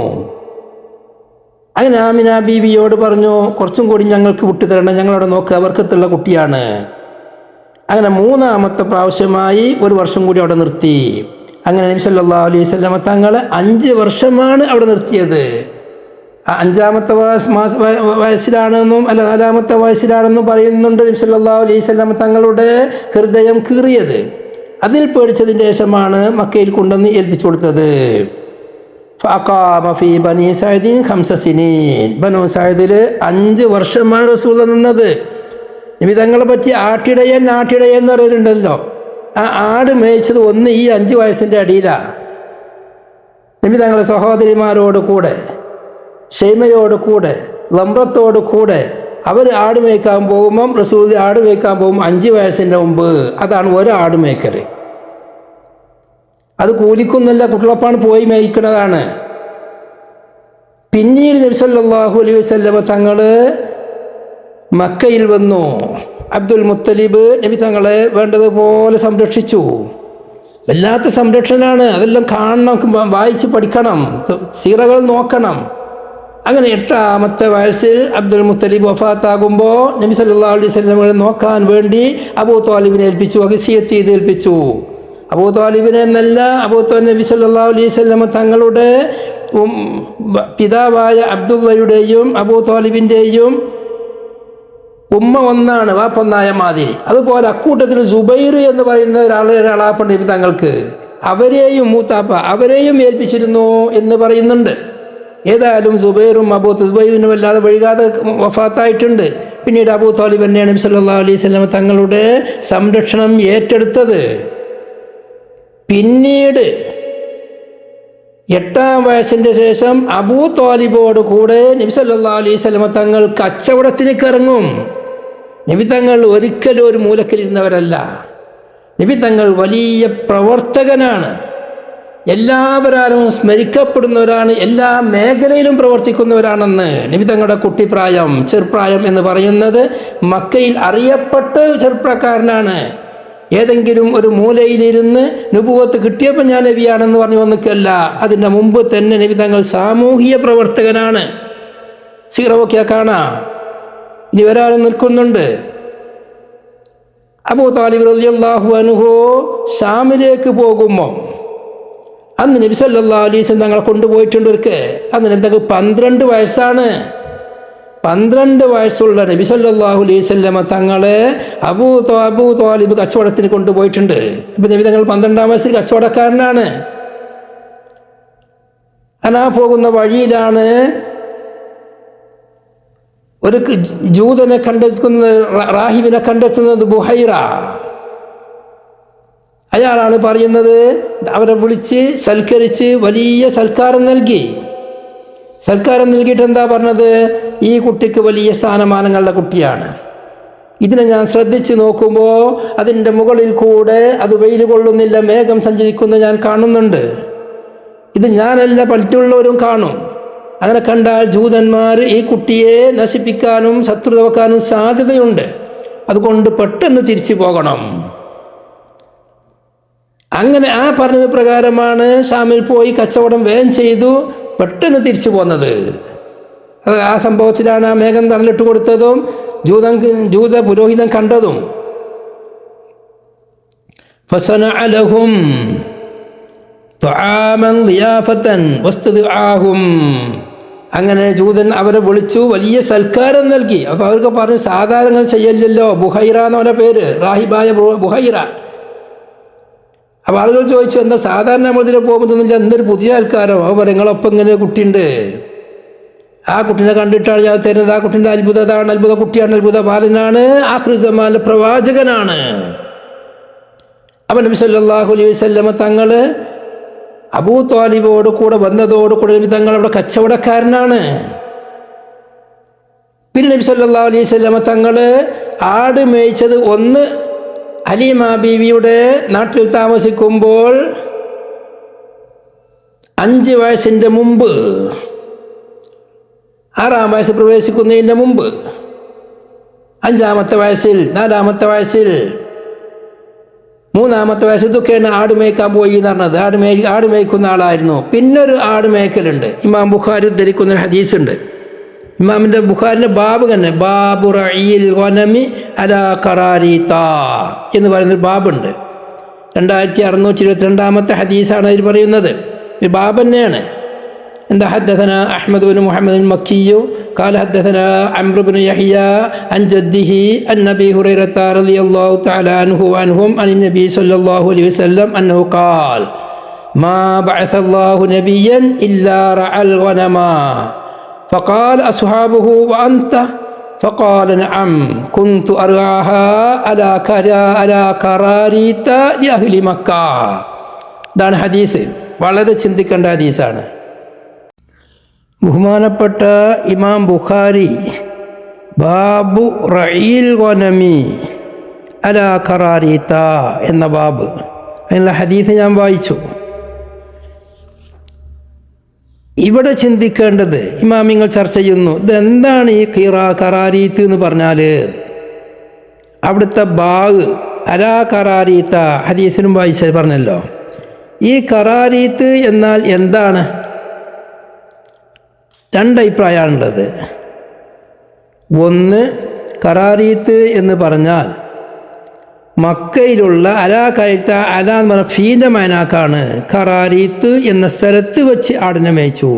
അങ്ങനെ ആമിന ബീവിയോട് പറഞ്ഞു, കുറച്ചും കൂടി ഞങ്ങൾക്ക് വിട്ടുതരണം, ഞങ്ങളവിടെ നോക്കുക, അവർക്കത്തുള്ള കുട്ടിയാണ്. അങ്ങനെ 3-ാമത്തെ പ്രാവശ്യമായി 1 വർഷം കൂടി അവിടെ നിർത്തി. അങ്ങനെ നബി സല്ലല്ലാഹു അലൈഹി വസല്ലം തങ്ങൾ 5 വർഷമാണ് അവിടെ നിർത്തിയത്. 5-ാമത്തെ വയസ്സിലാണെന്നും അല്ല 4-ാമത്തെ വയസ്സിലാണെന്നും പറയുന്നുണ്ട്. നബി സല്ലല്ലാഹു അലൈഹി വസല്ലം തങ്ങളുടെ ഹൃദയം കീറിയത്. അതിൽ പേടിച്ചതിന് ശേഷമാണ് മക്കയിൽ കൊണ്ടുവന്ന് ഏൽപ്പിച്ചു കൊടുത്തത്. ഫഅഖാമ ഫീ ബനി സഅദിൻ 5 സിനീൻ, ബനു സഅദിൽ 5 വർഷമാണ് റസൂൽ നിന്നത്. നബി തങ്ങളെ പറ്റി ആട്ടിടയൻ എന്ന് പറയുന്നുണ്ടല്ലോ, ആ ആട് മേയിച്ചത് ഒന്ന് ഈ 5 വയസ്സിൻ്റെ അടിയിലാണ്. നബി തങ്ങളുടെ സഹോദരിമാരോട് കൂടെ, ഷെയ്മയോട് കൂടെ, ലംറത്തോട് കൂടെ അവർ ആട് മേയ്ക്കാൻ പോകുമ്പം റസൂൽ ആട് മേയ്ക്കാൻ പോകും 5 വയസ്സിൻ്റെ മുമ്പ്. അതാണ് ഒരാട് മേയ്ക്കൽ. അത് കൂലിക്കൊന്നല്ല, കുട്ടികളപ്പാണ് പോയി മേയ്ക്കുന്നതാണ്. പിന്നീട് നബി സല്ലല്ലാഹു അലൈഹി വസല്ലം തങ്ങൾ മക്കയിൽ വന്നു. അബ്ദുൽ മുത്തലിബ് നബി തങ്ങളെ വേണ്ടതുപോലെ സംരക്ഷിച്ചു. വല്ലാത്ത സംരക്ഷണമാണ്. അതെല്ലാം കാണണം, വായിച്ച് പഠിക്കണം, സീറകൾ നോക്കണം. അങ്ങനെ 8-ാമത്തെ വയസ്സിൽ അബ്ദുൽ മുത്തലിബ് വഫാത്താകുമ്പോൾ നബി സല്ലല്ലാഹു അലൈഹി വസല്ലമയെ നോക്കാൻ വേണ്ടി അബൂ ത്വാലിബിനെ ഏൽപ്പിച്ചു, വസിയ്യത്ത് ചെയ്ത് ഏൽപ്പിച്ചു. അബൂ ത്വാലിബിനെ എന്നല്ല, നബി സല്ലല്ലാഹു അലൈഹി വസല്ലമ തങ്ങളുടെ പിതാവായ അബ്ദുള്ളയുടെയും അബൂ ത്വാലിബിൻ്റെയും ഉമ്മ ഒന്നാണ്, വാപ്പൊന്നായ മാതിരി. അതുപോലെ അക്കൂട്ടത്തിൽ സുബൈർ എന്ന് പറയുന്ന ഒരാളാപ്പുണ്ട് നബി തങ്ങൾക്ക്. അവരെയും മൂത്താപ്പ അവരെയും ഏൽപ്പിച്ചിരുന്നു എന്ന് പറയുന്നുണ്ട്. ഏതായാലും സുബൈറും സുബൈറിനും വല്ലാതെ വൈകാതെ വഫാത്തായിട്ടുണ്ട്. പിന്നീട് അബൂ താലിബ് തന്നെയാണ് നബി സല്ലല്ലാഹു അലൈഹി വസല്ലം തങ്ങളുടെ സംരക്ഷണം ഏറ്റെടുത്തത്. പിന്നീട് 8-ാം വയസ്സിൻ്റെ ശേഷം അബൂ താലിബോട് കൂടെ നബി സല്ലല്ലാഹു അലൈഹി വസല്ലം തങ്ങൾ കച്ചവടത്തിനൊക്കെ ഇറങ്ങും. നബി തങ്ങൾ ഒരിക്കലും ഒരു മൂലക്കിലിരുന്നവരല്ല. നബി തങ്ങൾ വലിയ പ്രവർത്തകനാണ്, എല്ലാവരും സ്മരിക്കപ്പെടുന്നവരാണ്, എല്ലാ മേഖലയിലും പ്രവർത്തിക്കുന്നവരാണെന്ന്. നബി തങ്ങളുടെ കുട്ടിപ്രായം, ചെറുപ്രായം എന്ന് പറയുന്നത് മക്കയിൽ അറിയപ്പെട്ട ചെറുപ്പക്കാരനാണ്. ഏതെങ്കിലും ഒരു മൂലയിലിരുന്ന് നുബുവത്ത് കിട്ടിയപ്പോൾ ഞാൻ നബിയാണെന്ന് പറഞ്ഞു വന്നിക്കല്ല. അതിൻ്റെ മുമ്പ് തന്നെ നബി തങ്ങൾ സാമൂഹിക പ്രവർത്തകനാണ്. സീറവൊക്കെ കാണാം. ഇനി ഒരാൾ നിൽക്കുന്നുണ്ട്. അബൂ താലിബ് റളിയല്ലാഹു അൻഹു ഷാമിലേക്ക് പോകുമ്പോൾ അന്ന് നബി സല്ലല്ലാഹു അലൈഹി വസല്ലം തങ്ങളെ കൊണ്ടുപോയിട്ടുണ്ട് ഒരിക്കൽ. അന്ന് നബി തങ്ങൾക്ക് 12 വയസ്സാണ്. 12 വയസ്സുള്ള നബി സല്ലല്ലാഹു അലൈഹി വസല്ലം തങ്ങളെ അബൂ താലിബ് കച്ചവടത്തിന് കൊണ്ടുപോയിട്ടുണ്ട്. ഇപ്പം നബി തങ്ങൾ 12-ാം വയസ്സിൽ കച്ചവടക്കാരനാണ്. പോകുന്ന വഴിയിലാണ് ഒരു ജൂതനെ കണ്ടെത്തുന്നത്, റാഹിബിനെ കണ്ടെത്തുന്നത് ബുഹൈറ. അയാളാണ് പറയുന്നത്, അവരെ വിളിച്ച് സൽക്കരിച്ച് വലിയ സൽക്കാരം നൽകി. സൽക്കാരം നൽകിയിട്ട് എന്താ പറഞ്ഞത്? ഈ കുട്ടിക്ക് വലിയ സ്ഥാനമാനങ്ങളുടെ കുട്ടിയാണ്. ഇതിനെ ഞാൻ ശ്രദ്ധിച്ച് നോക്കുമ്പോൾ അതിൻ്റെ മുകളിൽ കൂടെ അത് വെയിൽ കൊള്ളുന്നില്ല, മേഘം സഞ്ചരിക്കുന്നത് ഞാൻ കാണുന്നുണ്ട്. ഇത് ഞാനല്ല, പറ്റുള്ളവരും കാണും. അങ്ങനെ കണ്ടാൽ ജൂതന്മാർ ഈ കുട്ടിയെ നശിപ്പിക്കാനും ശത്രുത വെക്കാനും സാധ്യതയുണ്ട്. അതുകൊണ്ട് പെട്ടെന്ന് തിരിച്ചു പോകണം. അങ്ങനെ പറഞ്ഞത് പ്രകാരമാണ് ഷാമിൽ പോയി കച്ചവടം വേഗം ചെയ്തു പെട്ടെന്ന് തിരിച്ചു പോന്നത്. അത് ആ സംഭവത്തിലാണ് ആ മേഘം തണലിട്ട് കൊടുത്തതും ജൂത പുരോഹിതൻ കണ്ടതും. ഫസനഅ ലഹും തുആമൻ ളിയാഫതൻ വസ്തദഅഹും. അങ്ങനെ ജൂതൻ അവരെ വിളിച്ചു, വലിയ സൽക്കാരം നൽകി. അപ്പോൾ അവർക്ക് പറഞ്ഞു, സാധാരണ ചെയ്യല്ലോ. ബുഹൈറ എന്നവരുടെ പേര്, റാഹിബായ ബുഹൈറ. അപ്പോൾ ആളുകൾ ചോദിച്ചു, എന്താ സാധാരണ നമ്മളിതിൽ പോകുന്നതൊന്നുമില്ല, എന്തൊരു പുതിയ സൽക്കാരം? അവർ നിങ്ങളൊപ്പം ഇങ്ങനെ കുട്ടിയുണ്ട്, ആ കുട്ടീനെ കണ്ടിട്ടാണ് ഞാൻ തരുന്നത്. ആ കുട്ടീൻ്റെ അത്ഭുതമാണ്, അത്ഭുത കുട്ടിയാണ്, അത്ഭുത ബാലനാണ്, ആഖിർ സമാനിലെ പ്രവാചകനാണ്. അപ്പോൾ നബി സല്ലല്ലാഹു അലൈഹി വസല്ലം തങ്ങൾ അബൂ താലിബോട് കൂടെ വന്നതോടുകൂടെ നബി തങ്ങൾ അവിടെ കച്ചവടക്കാരനാണ്. പിന്നെ നബി സല്ലല്ലാഹു അലൈഹി വസല്ലം തങ്ങൾ ആട് മേയിച്ചത് ഒന്ന് ഹലീമ ബീവിയുടെ നാട്ടിൽ താമസിക്കുമ്പോൾ 5 വയസ്സിൻ്റെ മുമ്പ്, 6-ാം വയസ്സ് പ്രവേശിക്കുന്നതിൻ്റെ മുമ്പ്, 5-ാമത്തെ വയസ്സിൽ, 4-ാമത്തെ വയസ്സിൽ, 3-ാമത്തെ വയസ്സ്, ഇതൊക്കെയാണ് ആട് മേയ്ക്കാൻ പോയി എന്ന് പറഞ്ഞത്. ആട് മേയ്ക്കുന്ന ആളായിരുന്നു. പിന്നൊരു ആട് മേയ്ക്കലുണ്ട്. ഇമാം ബുഖാരി ഉദ്ധരിക്കുന്ന ഹദീസ് ഉണ്ട്. ഇമാമിൻ്റെ ബുഖാരിൻ്റെ ബാബ് തന്നെ, ബാബു റഈൽ ഗനമി അലാ ഖറാരീത എന്ന് പറയുന്നൊരു ബാബുണ്ട്. 2622-ാമത്തെ ഹദീസാണ് അതിൽ പറയുന്നത്. ഈ ബാബ് തന്നെയാണ്. എന്താ? ഹദ്ദസനാ അഹ്മദ് ബിൻ മുഹമ്മദ് മക്കിയ്യു قال حدثنا عمرو بن يحيى عن جده عن ابي هريره رضي الله تعالى عنه وعنهم عن النبي صلى الله عليه وسلم انه قال ما بعث الله نبيا الا رعى الغنم فقال اصحابه وانت فقال نعم كنت ارعاها على قراريط لاهل مكه. ഇതാണ് ഹദീസ്. വളരെ ചിന്തിക്കേണ്ട ഹദീസാണ്. ബഹുമാനപ്പെട്ട ഇമാം ബുഖാരി ബാബു റഈൽ ഗനമി അലാ ഖറാരീത എന്ന ബാബ്, അതിനുള്ള ഹദീസ് ഞാൻ വായിച്ചു. ഇവിടെ ചിന്തിക്കേണ്ടത്, ഇമാമിങ്ങൾ ചർച്ച ചെയ്യുന്നു, ഇതെന്താണ് ഈ ഖറാരീത്ത് എന്ന് പറഞ്ഞാൽ? അവിടുത്തെ ബാഗ് അലാ ഖറാരീത ഹദീസിനും വായിച്ച പറഞ്ഞല്ലോ. ഈ ഖറാരീത്ത് എന്നാൽ എന്താണ്? 2 അഭിപ്രായമാണുള്ളത്. ഒന്ന്, ഖറാരീത്ത് എന്ന് പറഞ്ഞാൽ മക്കയിലുള്ള അല എന്ന് പറഞ്ഞ ഫീൻ്റെ മൈനാക്കാണ്. ഖറാരീത്ത് എന്ന സ്ഥലത്ത് വെച്ച് ആടിനെ മേയിച്ചു.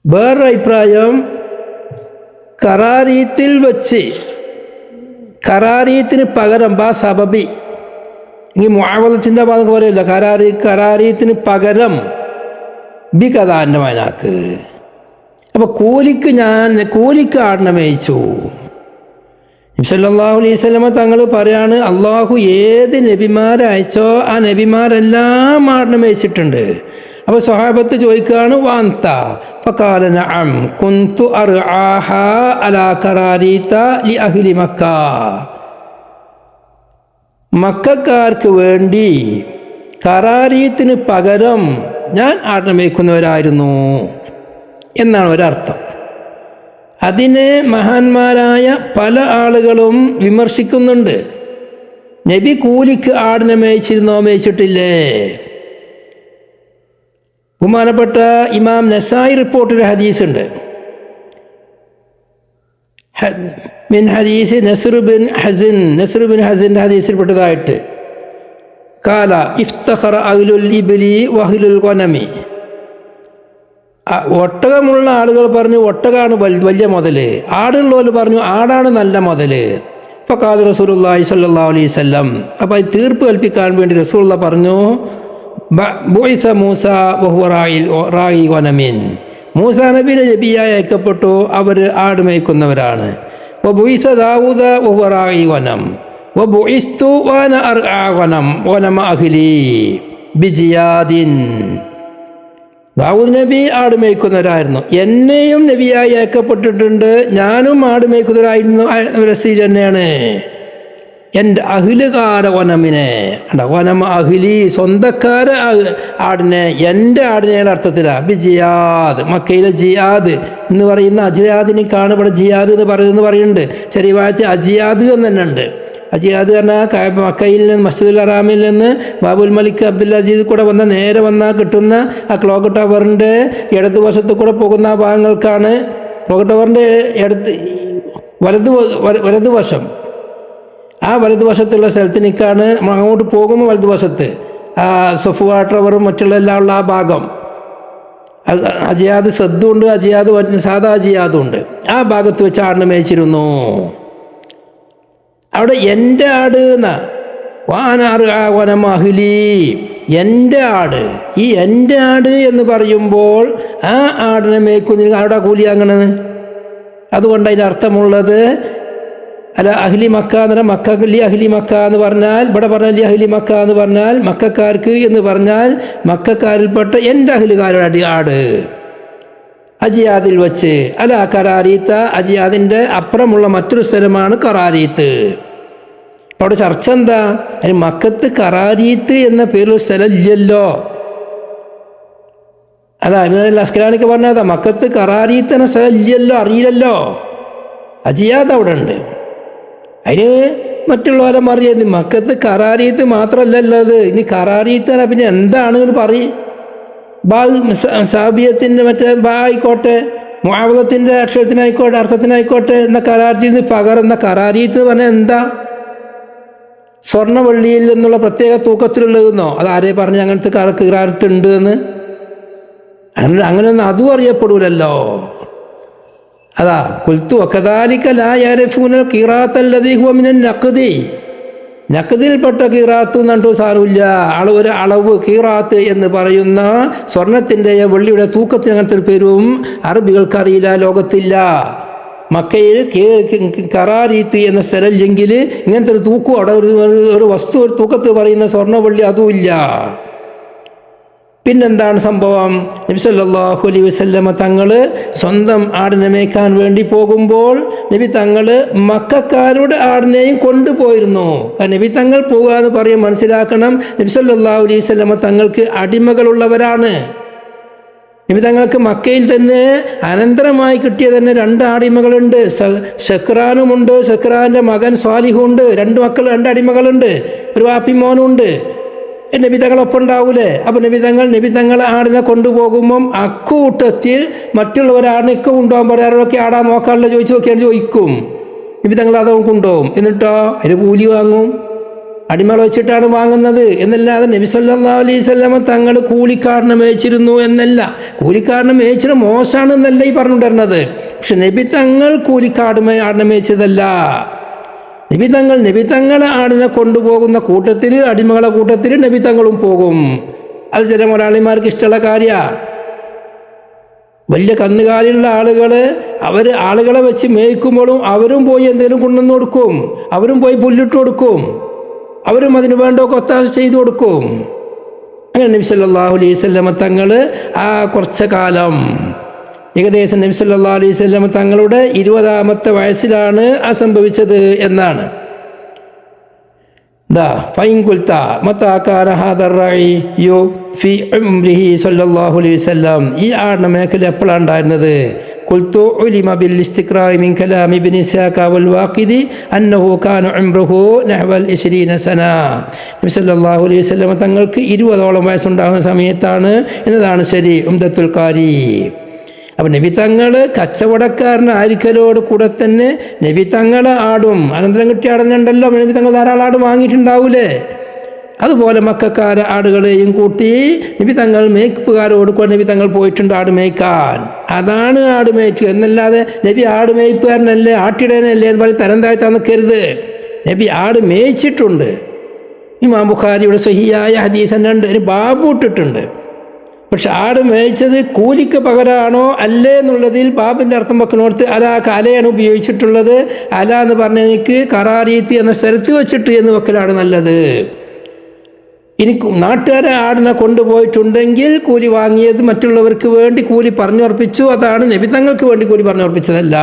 വേറൊരു അഭിപ്രായം, ഖറാരീത്തിൽ വെച്ച്, ഖറാരീത്തിന് പകരം സബബി, ഈ മുആവദത്തിൻ്റെ ഭാഗം പോലെയല്ല, ഖറാരീത്തിന് പകരം ബി കഥ എൻ്റെ മനാക്ക്. അപ്പോൾ കൂലിക്ക് ആടിനെ മേയിച്ചു. നബി സല്ലല്ലാഹു അലൈഹി വസല്ലമ തങ്ങൾ പറയാണ്, അള്ളാഹു ഏത് നബിമാരെ അയച്ചോ ആ നബിമാരെല്ലാം ആടിനെ മേയിച്ചിട്ടുണ്ട്. അപ്പോൾ സ്വഹാബത്ത് ചോദിക്കുകയാണ്, വാന്ത ഫഖാല നഅം കുന്തു അർആഹ അലാ ഖറാരീത ലി അഹ്ലി മക്ക. മക്കക്കാർക്ക് വേണ്ടി ഖറാരീത്തിന് പകരം ഞാൻ ആടിനെ മേയ്ക്കുന്നവരായിരുന്നു എന്നാണ് ഒരർത്ഥം. അതിനെ മഹാന്മാരായ പല ആളുകളും വിമർശിക്കുന്നുണ്ട്. നബി കൂലിക്ക് ആടിനെ മേയിച്ചിട്ടില്ലേ? ബഹുമാനപ്പെട്ട ഇമാം നസായി റിപ്പോർട്ടൊരു ഹദീസുണ്ട്. മിൻ ഹദീസ് നസ്ർ ബിൻ ഹസിൻ്റെ ഹദീസിൽപ്പെട്ടതായിട്ട് കാല ഇഫ്തഖറ അഹ്ലുൽ ഇബ്ലി വഅഹ്ലുൽ ഗനമി. ഒട്ടകമുള്ള ആളുകൾ പറഞ്ഞു ഒട്ടകമാണ് വലിയ മുതൽ, ആടുള്ളവർ പറഞ്ഞു ആടാണ് നല്ല മുതൽ. ഫഖാല റസൂലുള്ളാഹി സ്വല്ലല്ലാഹു അലൈഹി വസല്ലം. അപ്പോൾ അത് തീർപ്പ് കൽപ്പിക്കാൻ വേണ്ടി റസൂലുള്ളാഹി പറഞ്ഞു, ബുഇസ മൂസ വഹുവ റായി ഗനമിൻ. മൂസാ നബിയുടെ നബിയായി അയക്കപ്പെട്ടു, അവർ ആട് മേയ്ക്കുന്നവരാണ്. വബുഇസ ദാവൂദ വഹുവ റായി ഗനം വബുഇസ്തു വഅന അർആ ഗനം അഹ്ലി ബിജിയാദിൻ. ദാവൂദ് നബി ആട് മേയ്ക്കുന്നവരായിരുന്നു, എന്നെയും നബിയായി അയക്കപ്പെട്ടിട്ടുണ്ട്, ഞാനും ആട് മേയ്ക്കുന്നവരായിരുന്നു. രസീൽ തന്നെയാണ്. എൻ്റെ അഹിലുകാര വനമിനെ വനം അഹിലി സ്വന്തക്കാര ആടിനെ എൻ്റെ ആടിനെയുള്ള അർത്ഥത്തിലാണ്. ബി ജിയാദ്, മക്കയിലെ ജിയാദ് എന്ന് പറയുന്ന അജിയാദിനേക്കാണ് ഇവിടെ ജിയാദ് എന്ന് പറയുന്നുണ്ട്. ചെറിയ വായത്തിൽ അജിയാദ് എന്ന് തന്നെ ഉണ്ട്. അജിയാദ് പറഞ്ഞാൽ മക്കയിൽ നിന്ന് മസ്ജിദുൽ ഹറാമിൽ നിന്ന് ബാബുൽ മലിക് അബ്ദുൽ അസീസ് കൂടെ നേരെ വന്നാൽ കിട്ടുന്ന ആ ക്ലോക്ക് ടവറിൻ്റെ ഇടതുവശത്ത് കൂടെ പോകുന്ന ആ ഭാഗങ്ങൾക്കാണ്. ക്ലോക്ക് ടവറിൻ്റെ വലതുവശം, ആ വലതുവശത്തുള്ള സ്ഥലത്തിനേക്കാണ് അങ്ങോട്ട് പോകുമ്പോൾ വലതുവശത്ത് ആ സഫുവ ടവറും മറ്റുള്ള എല്ലാം ഉള്ള ആ ഭാഗം. അജിയാദ് സദ്ദുണ്ട്, അജിയാദ് സാധാ അജിയാദും ഉണ്ട്. ആ ഭാഗത്ത് വെച്ച് ആടിനെ മേയിച്ചിരുന്നു. അവിടെ എൻ്റെ ആട് വനമഹ്ലി, എൻ്റെ ആട്. ഈ എൻ്റെ ആട് എന്ന് പറയുമ്പോൾ ആ ആടിനെ മേയ്ക്കുന്നതിന് അവിടെ കൂലി അങ്ങനെ. അതുകൊണ്ട് അതിൻ്റെ അർത്ഥമുള്ളത് അല്ല അഹ്ലി മക്ക എന്ന് പറഞ്ഞാൽ മക്കലി അഹ്ലി മക്ക എന്ന് പറഞ്ഞാൽ ഇവിടെ പറഞ്ഞാൽ അഹ്ലി മക്ക എന്ന് പറഞ്ഞാൽ മക്കാർക്ക് എന്ന് പറഞ്ഞാൽ മക്കാരിൽപ്പെട്ട എൻ്റെ അഹ്ലുകാരുടെ ആട്. അജിയാദിൽ വച്ച് അല്ല കറാരീത്ത, അജിയാദിൻ്റെ അപ്പുറമുള്ള മറ്റൊരു സ്ഥലമാണ് കറാരീത്ത്. അവിടെ ചർച്ച എന്താ? അതിന് മക്കത്ത് കറാരീത്ത് എന്ന പേരിൽ സ്ഥലം ഇല്ലല്ലോ. അതാ ഇബ്നുൽ അസ്കലാനിക്ക് പറഞ്ഞതാ, മക്കത്ത് കറാരീത്ത് എന്ന സ്ഥലം ഇല്ലല്ലോ, അറിയില്ലല്ലോ. അജിയാദ് അവിടെ ഉണ്ട്. അതിന് മറ്റുള്ളവരെ അറിയാം. മക്കത്ത് കറാരീത്ത് മാത്രമല്ലല്ലോ അത്. ഇനി കറാരീത്ത് പിന്നെ എന്താണെന്ന് പറയും. സാബിയത്തിൻ്റെ മറ്റേ ആയിക്കോട്ടെ, മുആവദത്തിൻ്റെ അക്ഷരത്തിനായിക്കോട്ടെ, അർത്ഥത്തിനായിക്കോട്ടെ, എന്ന കറാരീത്ത് പകർന്ന കറാരീത്ത് പറഞ്ഞാൽ എന്താ? സ്വർണ്ണ വെള്ളിയിൽ നിന്നുള്ള പ്രത്യേക തൂക്കത്തിലുള്ളതെന്നോ? അത് ആരെ പറഞ്ഞ് അങ്ങനത്തെ കറാരത്ത് ഉണ്ട് എന്ന്? അങ്ങനെയൊന്നും അതും അറിയപ്പെടൂലല്ലോ. അതാ കുൽത്തു വകദാലിക ലാ യഅരിഫൂന ഖിറാഅത്തല്ലദീ ഹുവ മിനൻ നഖ്ദി. നഖ്ദിൽപ്പെട്ട ഖിറാഅത്ത് എന്നിട്ട് സാരമില്ല. ഒരു അളവ് ഖിറാഅത്ത് എന്ന് പറയുന്ന സ്വർണത്തിൻ്റെയോ വെള്ളിയുടെ തൂക്കത്തിന് അങ്ങനത്തെ ഒരു പേരും അറബികൾക്കറിയില്ല, ലോകത്തില്ല. മക്കയിൽ കറാരീത്ത് എന്ന സ്ഥലമില്ലെങ്കിൽ ഇങ്ങനത്തെ ഒരു തൂക്കം അവിടെ ഒരു വസ്തു ഒരു തൂക്കത്തിൽ പറയുന്ന സ്വർണ്ണ വെള്ളി അതുമില്ല. പിന്നെന്താണ് സംഭവം? നബി സല്ലല്ലാഹു അലൈഹി വസല്ലമ തങ്ങൾ സ്വന്തം ആടിനെ മേയ്ക്കാൻ വേണ്ടി പോകുമ്പോൾ നബി തങ്ങൾ മക്കക്കാരുടെ ആടിനെയും കൊണ്ടുപോയിരുന്നു. നബി തങ്ങൾ പോകുക എന്ന് പറയും മനസ്സിലാക്കണം, നബി സല്ലല്ലാഹു അലൈഹി വസല്ലമ തങ്ങൾക്ക് അടിമകളുള്ളവരാണ്. നബി തങ്ങൾക്ക് മക്കയിൽ തന്നെ അനന്തരമായി കിട്ടിയ തന്നെ 2 അടിമകളുണ്ട്. ശക്രാനുമുണ്ട്, ശക്രാൻ്റെ മകൻ സ്വാലിഹുണ്ട്. 2 മക്കൾ, 2 അടിമകളുണ്ട്. ഒരു വാപ്പിമോനുണ്ട്. നബി തങ്ങളൊപ്പം ഉണ്ടാവൂലേ? അപ്പോൾ നബി തങ്ങൾ ആടിനെ കൊണ്ടുപോകുമ്പം അക്കൂട്ടത്തിൽ മറ്റുള്ളവരാടിനെ ഒക്കെ കൊണ്ടുപോകാൻ പറയാറൊക്കെ ആടാൻ നോക്കാനുള്ള ചോദിക്കും. നബി തങ്ങൾ അതവൻ കൊണ്ടുപോകും. എന്നിട്ടോ അതിന് കൂലി വാങ്ങും. അടിമകളെ വെച്ചിട്ടാണ് വാങ്ങുന്നത് എന്നല്ലാതെ നബി സല്ലല്ലാഹു അലൈഹി വസല്ലമ തങ്ങൾ കൂലിക്കാരനെ മേയിച്ചിരുന്നു എന്നല്ല. കൂലിക്കാരനെ മേയിച്ചിട്ട് മോശമാണെന്നല്ല ഈ പറഞ്ഞുകൊണ്ടിരുന്നത്. പക്ഷെ നബി തങ്ങൾ ആടിനെ മേയിച്ചതല്ല. നബി തങ്ങളെ ആടിനെ കൊണ്ടുപോകുന്ന കൂട്ടത്തിൽ, അടിമകളെ കൂട്ടത്തിൽ നബി തങ്ങളും പോകും. അത് ചില മലയാളിമാർക്ക് ഇഷ്ടമുള്ള കാര്യമാണ്. വലിയ കന്നുകാലിയുള്ള ആളുകൾ ആളുകളെ വെച്ച് മേയ്ക്കുമ്പോഴും അവരും പോയി എന്തെങ്കിലും കൊണ്ടുവന്ന് കൊടുക്കും, അവരും പോയി പുല്ലിട്ട് കൊടുക്കും, അവരും അതിന് വേണ്ട ഒത്താശ ചെയ്തു കൊടുക്കും. അങ്ങനെ നബി സല്ലല്ലാഹു അലൈഹി വസല്ലമ തങ്ങൾ ആ കുറച്ച് കാലം ഏകദേശം നബി സല്ലല്ലാഹു അലൈഹി വസല്ലമ തങ്ങളുടെ 20-ാമത്തെ വയസ്സിലാണ് ആ സംഭവിച്ചത് എന്നാണ്. ഫൈൻ ഖുൽത മതാ കാന ഹാദർ റഈയു ഫി ഉംരിഹി സല്ലല്ലാഹു അലൈഹി വസല്ലം, ഈ ആടിന്റെ മേഖല എപ്പോഴാണ് ഉണ്ടായിരുന്നത്? ഖുൽതു ഉലിമ ബിൽ ഇസ്തിഖ്റാഇ മിൻ കലാമി ഇബ്നു ഇസ്ഹാഖ വൽ വാഖിദി അന്നഹു കാന ഉംറുഹു നഹ്വൽ 20 സന. നബി സല്ലല്ലാഹു അലൈഹി വസല്ലം തങ്ങൾക്ക് 20ഓളം വയസ്സുണ്ടാകുന്ന സമയത്താണ് എന്നതാണ് ശരി, ഉംദത്തുൽ ഖാരി. അപ്പം നബി തങ്ങൾ കച്ചവടക്കാരനായിരിക്കലോട് കൂടെ തന്നെ നബി തങ്ങൾ ആടും അനന്തരം കിട്ടിയ ആടനുണ്ടല്ലോ, നബി തങ്ങൾ ധാരാളം ആട് വാങ്ങിയിട്ടുണ്ടാവൂലേ, അതുപോലെ മക്കാര ആടുകളെയും കൂട്ടി നബി തങ്ങൾ മേയ്പ്പുകാരോട് കൂടെ നബി തങ്ങൾ പോയിട്ടുണ്ട് ആട് മേയ്ക്കാൻ. അതാണ് ആട് മേയ്ക്കുക എന്നല്ലാതെ നബി ആട് മേയ്പ്പുകാരനല്ലേ ആട്ടിടനല്ലേ എന്ന് പറഞ്ഞ് തരം താഴ്ത്താൻ നിൽക്കരുത്. നബി ആട് മേയ്ച്ചിട്ടുണ്ട്. ഇമാം ബുഖാരിയുടെ സ്വഹിയായ ഹദീസ് തന്നെ ഉണ്ട്, അതിന് ബാബു ഇട്ടിട്ടുണ്ട്. പക്ഷെ ആട് മേയ്ച്ചത് കൂലിക്ക് പകരമാണോ അല്ലേ എന്നുള്ളതിൽ ബാബിൻ്റെ അർത്ഥം വെക്കണോടത്ത് അലയാണ് ഉപയോഗിച്ചിട്ടുള്ളത്. അല എന്ന് പറഞ്ഞ എനിക്ക് കറാരീത്തി എന്ന സ്ഥലത്ത് വെച്ചിട്ട് എന്ന് വെക്കലാണ് നല്ലത്. ഇനി നാട്ടുകാരെ ആടിനെ കൊണ്ടുപോയിട്ടുണ്ടെങ്കിൽ കൂലി വാങ്ങിയത് മറ്റുള്ളവർക്ക് വേണ്ടി കൂലി പറഞ്ഞുറപ്പിച്ചു, അതാണ് നബി തങ്ങൾക്ക് വേണ്ടി കൂലി പറഞ്ഞുറപ്പിച്ചതല്ല.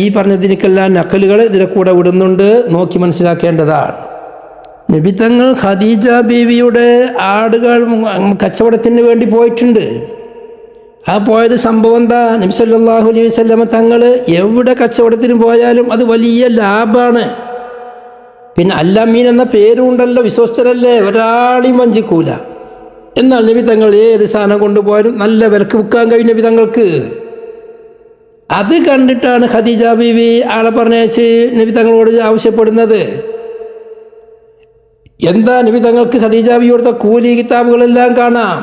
ഈ പറഞ്ഞതിനേക്കെല്ലാം നക്കലുകൾ ഇതിനെ കൂടെ വിടുന്നുണ്ട്, നോക്കി മനസ്സിലാക്കേണ്ടതാണ്. നബി തങ്ങൾ ഖദീജ ബീവിയുടെ ആടുകൾ കച്ചവടത്തിന് വേണ്ടി പോയിട്ടുണ്ട്. ആ പോയത് സംഭവം എന്താ? നബി സല്ലല്ലാഹു അലൈഹി വസല്ലമ തങ്ങൾ എവിടെ കച്ചവടത്തിന് പോയാലും അത് വലിയ ലാഭമാണ്. പിന്നെ അല്ലമീൻ എന്ന പേരും ഉണ്ടല്ലോ, വിശ്വസ്തരല്ലേ, ഒരാളെയും വഞ്ചിക്കൂല. എന്നാൽ നബി തങ്ങൾ ഏത് സാധനം കൊണ്ടുപോയാലും നല്ല വിലക്ക് വിൽക്കാൻ കഴിയും നബി തങ്ങൾക്ക്. അത് കണ്ടിട്ടാണ് ഖദീജ ബീവി ആളെ പറഞ്ഞയച്ച് നബി തങ്ങളോട് ആവശ്യപ്പെടുന്നത്. എന്താ നബി തങ്ങൾക്ക് ഖദീജ ബീവിയോടുത്ത കൂലി കിതാബുകളെല്ലാം കാണാം.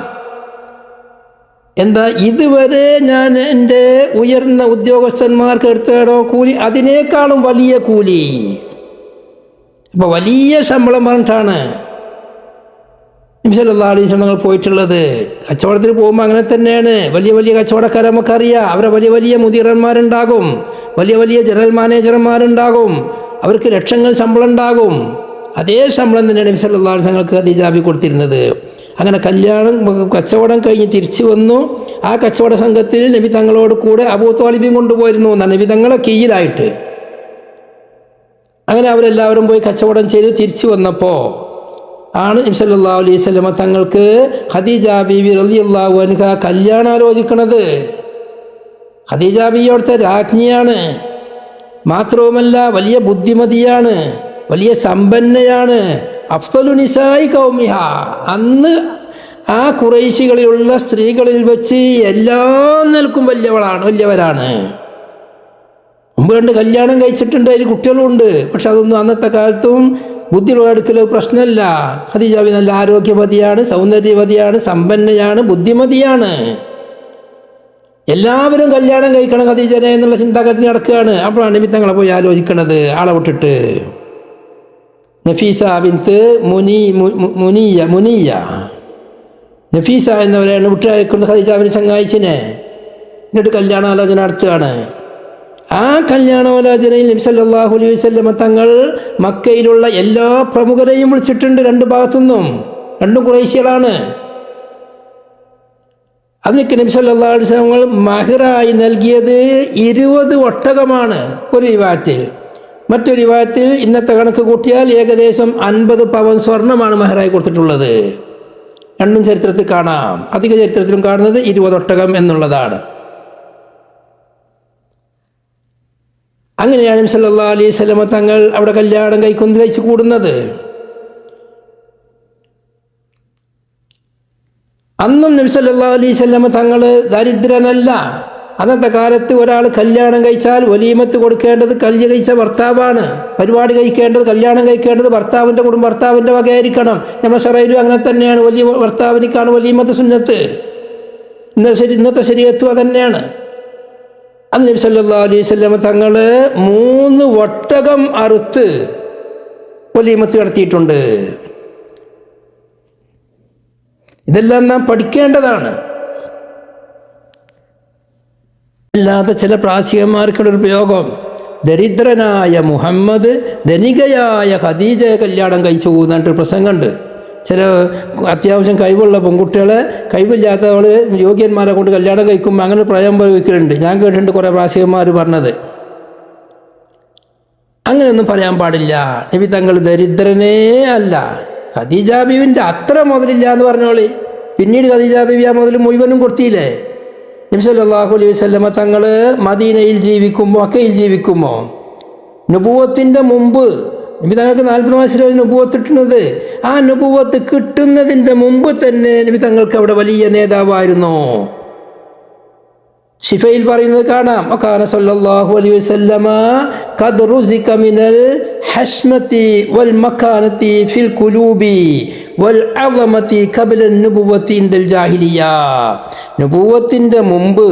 എന്താ ഇതുവരെ ഞാൻ എൻ്റെ ഉയർന്ന ഉദ്യോഗസ്ഥന്മാർക്ക് എടുത്തോ കൂലി അതിനേക്കാളും വലിയ കൂലി, ഇപ്പോൾ വലിയ ശമ്പളം പറഞ്ഞിട്ടാണ് നബി സല്ലല്ലാഹു അലൈഹി വസല്ലം പോയിട്ടുള്ളത്. കച്ചവടത്തിന് പോകുമ്പോൾ അങ്ങനെ തന്നെയാണ്. വലിയ വലിയ കച്ചവടക്കാരെ നമുക്കറിയാം, അവരെ വലിയ വലിയ മുദീറന്മാരുണ്ടാകും, വലിയ വലിയ ജനറൽ മാനേജർമാരുണ്ടാകും, അവർക്ക് ലക്ഷങ്ങൾ ശമ്പളം ഉണ്ടാകും. അതേ ശമ്പളം തന്നെയാണ് നബി സല്ലല്ലാഹു അലൈഹി വസല്ലം ഖദീജ ബീവി കൊടുത്തിരുന്നത്. അങ്ങനെ കച്ചവടം കഴിഞ്ഞ് തിരിച്ചു വന്നു. ആ കച്ചവട സംഘത്തിൽ നബി തങ്ങളോട് കൂടെ അബൂ ത്വാലിബിയും കൊണ്ടുപോയിരുന്നു എന്നാണ്, നബി തങ്ങളെ കീഴിലായിട്ട്. അങ്ങനെ അവരെല്ലാവരും പോയി കച്ചവടം ചെയ്ത് തിരിച്ചു വന്നപ്പോൾ ആണ് നബി സല്ലല്ലാഹു അലൈഹി വസല്ലം തങ്ങൾക്ക് ഖദീജ ബീവി റളിയല്ലാഹു അൻഹ കല്യാണം ആലോചിക്കുന്നത്. ഖദീജ ബീവി അവിടുത്തെ രാജ്ഞിയാണ്, മാത്രവുമല്ല വലിയ ബുദ്ധിമതിയാണ്, വലിയ സമ്പന്നയാണ്. അഫ്ദലു നിസായി കൗമിഹ, അന്ന് ആ ഖുറൈശികളിലുള്ള സ്ത്രീകളിൽ വെച്ച് എല്ലാ നിലക്കും വലിയവരാണ്. മുമ്പ് കണ്ട് കല്യാണം കഴിച്ചിട്ടുണ്ട്, അതിൽ കുട്ടികളുണ്ട്. പക്ഷെ അതൊന്നും അന്നത്തെ കാലത്തും ബുദ്ധിയുള്ള അടുക്കൽ പ്രശ്നമല്ല. ഖദീജ ബീവി നല്ല ആരോഗ്യവതിയാണ്, സൗന്ദര്യവതിയാണ്, സമ്പന്നയാണ്, ബുദ്ധിമതിയാണ്. എല്ലാവരും കല്യാണം കഴിക്കണം ഖദീജനെ എന്നുള്ള ചിന്താഗതി നടക്കുകയാണ്. അപ്പോഴാണ് നബി തങ്ങളെ പോയി ആലോചിക്കണത് ആളെ വിട്ടിട്ട്. നഫീസ ബിൻത്ത് മുനിയ നഫീസ എന്നവരെയാണ് വിട്ടയക്കുന്നത് ഖദീജാവിന് ചങ്ങായിച്ചിനെ. എന്നിട്ട് കല്യാണാലോചന നടത്തുകയാണ്. ആ കല്യാണാലോചനയിൽ നബി സല്ലല്ലാഹു അലൈഹി വസല്ലം തങ്ങൾ മക്കയിലുള്ള എല്ലാ പ്രമുഖരെയും വിളിച്ചിട്ടുണ്ട്, രണ്ട് ഭാഗത്തുനിന്നും. രണ്ടും ഖുറൈശികളാണ്. അതിനൊക്കെ നബി സല്ലല്ലാഹു അലൈഹി വസല്ലം മഹറായി നൽകിയത് 20 ഒട്ടകമാണ് ഒരു റിവായത്തിൽ. മറ്റൊരു റിവായത്തിൽ ഇന്നത്തെ കണക്ക് കൂട്ടിയാൽ ഏകദേശം 50 പവൻ സ്വർണ്ണമാണ് മഹറായി കൊടുത്തിട്ടുള്ളത്. രണ്ടും ചരിത്രത്തിൽ കാണാം. അധിക ചരിത്രത്തിലും കാണുന്നത് 20 ഒട്ടകം എന്നുള്ളതാണ്. അങ്ങനെയാണ് നബി സല്ലല്ലാഹു അലൈഹി വസല്ലം തങ്ങൾ അവിടെ കല്യാണം കഴിച്ചു കൂടുന്നത്. അന്നും നബി സല്ലല്ലാഹു അലൈഹി വസല്ലം തങ്ങൾ ദരിദ്രനല്ല. അന്നത്തെ കാലത്ത് ഒരാൾ കല്യാണം കഴിച്ചാൽ വലീമത്ത് കൊടുക്കേണ്ടത് കഴിച്ച ഭർത്താവാണ്. പരിപാടി കഴിക്കേണ്ടത്, കല്യാണം കഴിക്കേണ്ടത് ഭർത്താവിൻ്റെ കുടുംബം, ഭർത്താവിൻ്റെ വകയായിരിക്കണം. നമ്മുടെ ശറയിലും അങ്ങനെ തന്നെയാണ്. വലിയ ഭർത്താവിനേക്കാണ് വലീമത്ത് സുന്നത്ത്. ഇന്നത്തെ ശരീഅത്തും അതന്നെയാണ്. അന്ന് നബി സല്ലല്ലാഹു അലൈഹി വസല്ലം തങ്ങൾ 3 ഒട്ടകം അറുത്ത് വലീമത്ത് നടത്തിയിട്ടുണ്ട്. ഇതെല്ലാം നാം പഠിക്കേണ്ടതാണ്. അല്ലാതെ ചില പ്രാചീനന്മാർക്കുള്ളൊരു പ്രയോഗം, ദരിദ്രനായ മുഹമ്മദ് ധനികയായ ഖദീജയെ കല്യാണം കഴിച്ചു പോകുന്നതായിട്ട് പ്രസംഗമുണ്ട്. ചില അത്യാവശ്യം കഴിവുള്ള പെൺകുട്ടികളെ കഴിവില്ലാത്തവൾ യോഗ്യന്മാരെ കൊണ്ട് കല്യാണം കഴിക്കുമ്പോൾ അങ്ങനെ പ്രയോഗം പ്രയോഗിക്കലുണ്ട്. ഞാൻ കേട്ടിട്ടുണ്ട് കുറേ പ്രാചീനന്മാർ പറഞ്ഞത്. അങ്ങനെയൊന്നും പറയാൻ പാടില്ല. നബി തങ്ങൾ ദരിദ്രനേ അല്ല. ഖദീജ ബീവിൻ്റെ അത്ര മുതലില്ല എന്ന് പറഞ്ഞോളി. പിന്നീട് ഖദീജ ബീവി ആ മുതൽ മുഴുവനും കൊടുത്തില്ലേ. നബി സല്ലല്ലാഹു അലൈഹി വസല്ലമ തങ്ങൾ മദീനയിൽ ജീവിക്കുമ്പോൾ, മക്കയിൽ ജീവിക്കുമ്പോൾ, നുബുവത്തിൻ്റെ മുമ്പ് നബി തങ്ങൾക്ക് 40 വയസ്സിലാണ് നുബുവത്ത് കിട്ടുന്നത്. ആ നുബുവത്ത് കിട്ടുന്നതിൻ്റെ മുമ്പ് തന്നെ നബി തങ്ങൾക്ക് അവിടെ വലിയ നേതാവായിരുന്നു. ഷിഫയിൽ പറയുന്നത് കാണാം, വകാന സല്ലല്ലാഹു അലൈഹി വസല്ലമ ഖദ് റുസിക മിനൽ ഹശ്മതി വൽ മകാനതി ഫിൽ ഖുലൂബി വൽ അളമതി ഖബ്ല നുബുവത്തി ഇൻദൽ ജാഹിലിയ. നുബുവത്തിൻ്റെ മുമ്പ്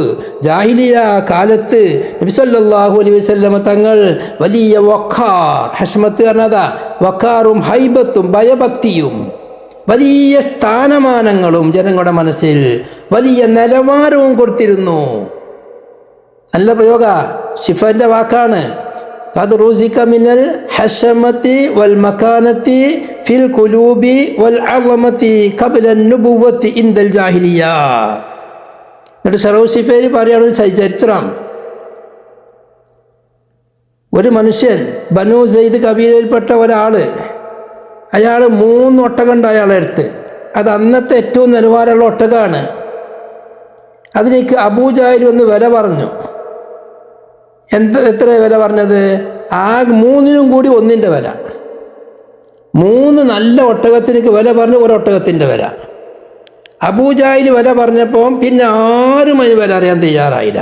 ജാഹിലിയ കാലത്ത് നബി സല്ലല്ലാഹു അലൈഹി വസല്ലമ തങ്ങൾ വലിയ വഖാർ, ഹശ്മത്ത് പറഞ്ഞതാ വഖാറും ഹൈബത്തും ഭയഭക്തിയും വലിയ സ്ഥാനമാനങ്ങളും ജനങ്ങളുടെ മനസ്സിൽ വലിയ നിലവാരവും കൊടുത്തിരുന്നു. നല്ല പ്രയോഗ, ഷിഫന്റെ വാക്കാണ്. ഖദ് റുസിക മിനൽ ഹശമതി വൽ മകാനതി ഫിൽ ഖുലൂബി വൽ അളമതി ഖബ്ല നുബുവത്തി ഇൻദൽ ജാഹിലിയ. എന്നിട്ട് ഷറഫ് ഷിഫേരി പറയുകയാണ് ചരിത്രം. ഒരു മനുഷ്യൻ ബനു സെയ്ദ് കബീലയിൽപ്പെട്ട ഒരാൾ, അയാൾ 3 ഒട്ടകമുണ്ട് അയാളുടെ അടുത്ത്. അത് അന്നത്തെ ഏറ്റവും നിലവാരമുള്ള ഒട്ടകമാണ്. അതിലേക്ക് അബൂജാഹിൽ ഒന്ന് വില പറഞ്ഞു. എത്ര വില പറഞ്ഞത്? ആ 3നും കൂടി 1ൻ്റെ വില. 3 നല്ല ഒട്ടകത്തിനേക്ക് വില പറഞ്ഞു, ഒരൊട്ടകത്തിൻ്റെ വില. അബൂജാഹിൽ വില പറഞ്ഞപ്പോൾ പിന്നെ ആരും അതിന് വില അറിയാൻ തയ്യാറായില്ല.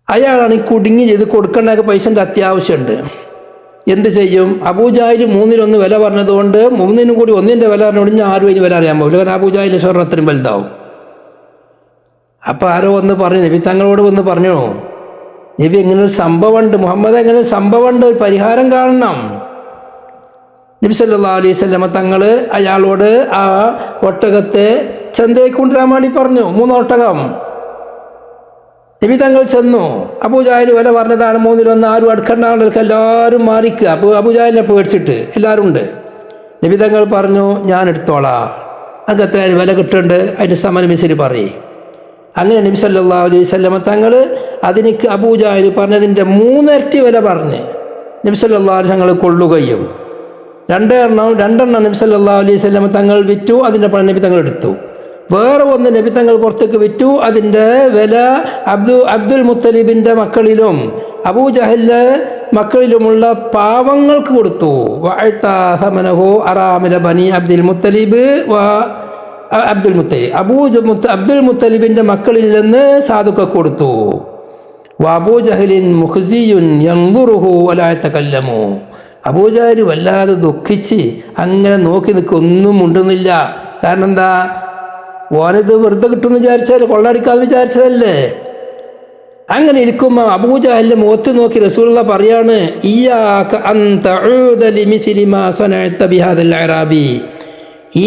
അയാളാണ് ഈ കുടുങ്ങി ചെയ്ത് കൊടുക്കേണ്ട പൈസൻ്റെ അത്യാവശ്യമുണ്ട്. എന്ത് ചെയ്യും? അബൂജാഹിൽ 3-1 വില പറഞ്ഞതുകൊണ്ട് 3നും കൂടി 1ൻ്റെ വില പറഞ്ഞുകൊണ്ട് ഞാൻ ആരും അതിന് വില അറിയാൻ പോകില്ല. കാരണം അബൂജാഹിൽ സ്വർണ്ണത്തിനും വലുതാവും. അപ്പോൾ ആരോ ഒന്ന് പറഞ്ഞു, നബി തങ്ങളോട് വന്ന് പറഞ്ഞു, നബി ഇങ്ങനൊരു സംഭവമുണ്ട്, മുഹമ്മദ് എങ്ങനെ ഒരു സംഭവമുണ്ട്, ഒരു പരിഹാരം കാണണം. നബി സല്ലല്ലാഹു അലൈഹി വസല്ലമ തങ്ങൾ അയാളോട് ആ ഒട്ടകത്തെ ചന്തയ്ക്ക് കൊണ്ടുവരാൻ വേണ്ടി പറഞ്ഞു. 3 ഒട്ടകം. നബി തങ്ങൾ ചെന്നു. അബൂജാഹിൽ വില പറഞ്ഞതാണ് 3-1, ആരും അടുക്കണ്ടാവുള്ളവർക്ക് എല്ലാവരും മാറിക്കുക. അപ്പോൾ അബൂജാഹിലിനെ പേടിച്ചിട്ട് എല്ലാവരും ഉണ്ട്. നബി തങ്ങൾ പറഞ്ഞു, ഞാൻ എടുത്തോളാം, അതൊക്കെ എത്ര വില കിട്ടുന്നുണ്ട്, അതിൻ്റെ സമരമിസിൽ പറയും. അങ്ങനെ നബി സല്ലല്ലാഹു അലൈഹി വസല്ലമ തങ്ങൾ അതിനേക്ക് അബൂജാഹിൽ പറഞ്ഞതിൻ്റെ 3 ഇരട്ടി വില പറഞ്ഞ് നബി സല്ലല്ലാഹു അലൈഹി തങ്ങൾ കൊള്ളുകയും 2 നബി സല്ലല്ലാഹു അലൈഹി വസല്ലമ തങ്ങൾ വിറ്റു. അതിൻ്റെ പണം നബി തങ്ങൾ എടുത്തു. വേറെ 1 നബി തങ്ങൾ പുറത്തേക്ക് വിറ്റു. അതിൻ്റെ വില അബ്ദുൽ മുത്തലിബിൻ്റെ മക്കളിലും അബൂജഹലിൻ്റെ മക്കളിലുമുള്ള പാവങ്ങൾക്ക് കൊടുത്തു. അറാമില ബനി അബ്ദുൽ മുത്തലിബ് അബ്ദുൽ മുത്തലിബിൻ്റെ മക്കളിൽ നിന്ന് സാധുക്ക കൊടുത്തു. അബൂജഹലിൻ മുഖ്സിയുൻ യൻദുറുഹു വലാ യതകല്ലമു. അബൂജഹൽ വല്ലാതെ ദുഃഖിച്ച് അങ്ങനെ നോക്കി നിൽക്കൊന്നും ഉണ്ടെന്നില്ല. കാരണം എന്താ? ഓനത് വെറുതെ കിട്ടുമെന്ന് വിചാരിച്ചാൽ, കൊള്ളടിക്കാതെ വിചാരിച്ചതല്ലേ. അങ്ങനെ ഇരിക്കുമ്പോൾ അബൂജഹലിൻ്റെ മുഖത്ത് നോക്കി റസൂലുള്ളാഹി പറയാണ്, ഇയ്യാക അൻ തഊദ ലിമിസ്ലി മാ സനഅത ബിഹാദൽ അറാബി.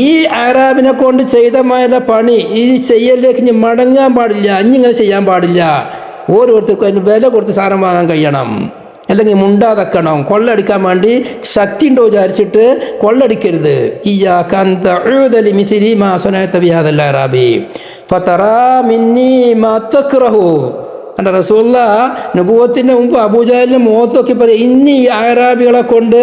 ഈ അറാബിനെ കൊണ്ട് ചെയ്തമായ പണി ഈ ചെയ്യലിലേക്ക് ഇനി മടങ്ങാൻ പാടില്ല, ഇങ്ങനെ ചെയ്യാൻ പാടില്ല. ഓരോരുത്തർക്കും അതിന് വില കൊടുത്ത് സാധനം വാങ്ങാൻ കഴിയണം, അല്ലെങ്കിൽ മുണ്ടാതക്കണം. കൊള്ളടിക്കാൻ വേണ്ടി ശക്തി ഉണ്ടോ വിചാരിച്ചിട്ട് കൊള്ളടിക്കരുത്. കണ്ട റസൂലുള്ളാഹി നബുവത്തിൻ്റെ മുമ്പ് അബൂജഹലിൻ്റെ മുഖത്തൊക്കെ പറയും, ഇനി അറാബികളെ കൊണ്ട്,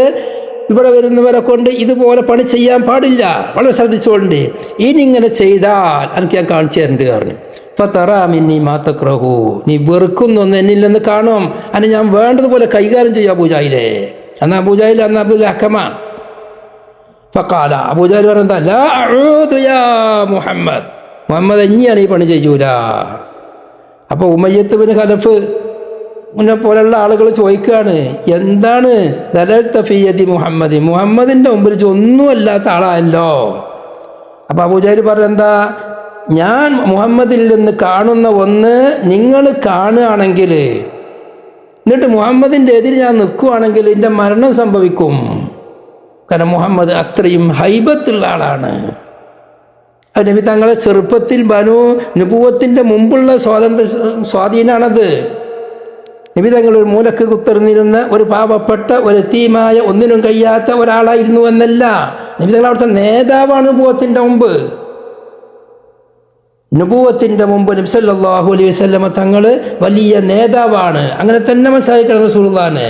ഇവിടെ വരുന്നവരെ കൊണ്ട് ഇതുപോലെ പണി ചെയ്യാൻ പാടില്ല, വളരെ ശ്രദ്ധിച്ചോണ്ട്. ഇനി ഇങ്ങനെ ചെയ്താൽ എനിക്ക് ഞാൻ കാണിച്ചു തരേണ്ടി പറഞ്ഞു. ഫതറാമിന്നി മാ തക്റഹു. നീ വെറുക്കുന്നൊന്ന് എന്നിൽ നിന്ന് കാണും, അതിന് ഞാൻ വേണ്ടതുപോലെ കൈകാര്യം ചെയ്യും. അബൂജാഹിലെ അന്ന് അബ്ദുൽ ഹക്കമ ഫഖാല. അബൂജാഹിൽ പറഞ്ഞ ലാ അഊദു യാ മുഹമ്മദ് ഇനിയാണ് ഈ പണി ചെയ്യൂല. അപ്പോൾ ഉമയ്യത്ത് ബിൻ ഖലഫ് പോലുള്ള ആളുകൾ ചോദിക്കുകയാണ്, എന്താണ് ദലൽത ഫീ യദി മുഹമ്മദിൻ്റെ മുമ്പിൽ ഒന്നുമല്ലാത്ത ആളായല്ലോ. അപ്പോൾ അബൂജഹൽ പറഞ്ഞെന്താ, ഞാൻ മുഹമ്മദിൽ നിന്ന് കാണുന്ന ഒന്ന് നിങ്ങൾ കാണുകയാണെങ്കിൽ, എന്നിട്ട് മുഹമ്മദിൻ്റെ എതിര് ഞാൻ നിൽക്കുകയാണെങ്കിൽ എൻ്റെ മരണം സംഭവിക്കും. കാരണം മുഹമ്മദ് അത്രയും ഹൈബത്തുള്ള ആളാണ്. അത് നബി തങ്ങളെ ചെറുപ്പത്തിൽ നുബുവത്തിൻ്റെ മുമ്പുള്ള സ്വാധീനമാണത്. നബി തങ്ങൾ ഒരു മൂലക്ക് കുത്തിർന്നിരുന്ന ഒരു പാവപ്പെട്ട ഒരു യതീമായ ഒന്നിനും കഴിയാത്ത ഒരാളായിരുന്നു എന്നല്ല. നബി തങ്ങൾ അവിടുത്തെ നേതാവാണ് നുബുവത്തിൻ്റെ മുമ്പ്. നുബുവത്തിൻ്റെ മുമ്പ് നബി സല്ലല്ലാഹു അലൈഹി വസല്ലമ തങ്ങൾ വലിയ നേതാവാണ്. അങ്ങനെ തന്നെ മനസ്സിലാക്കണം റസൂലുള്ളാഹിനെ.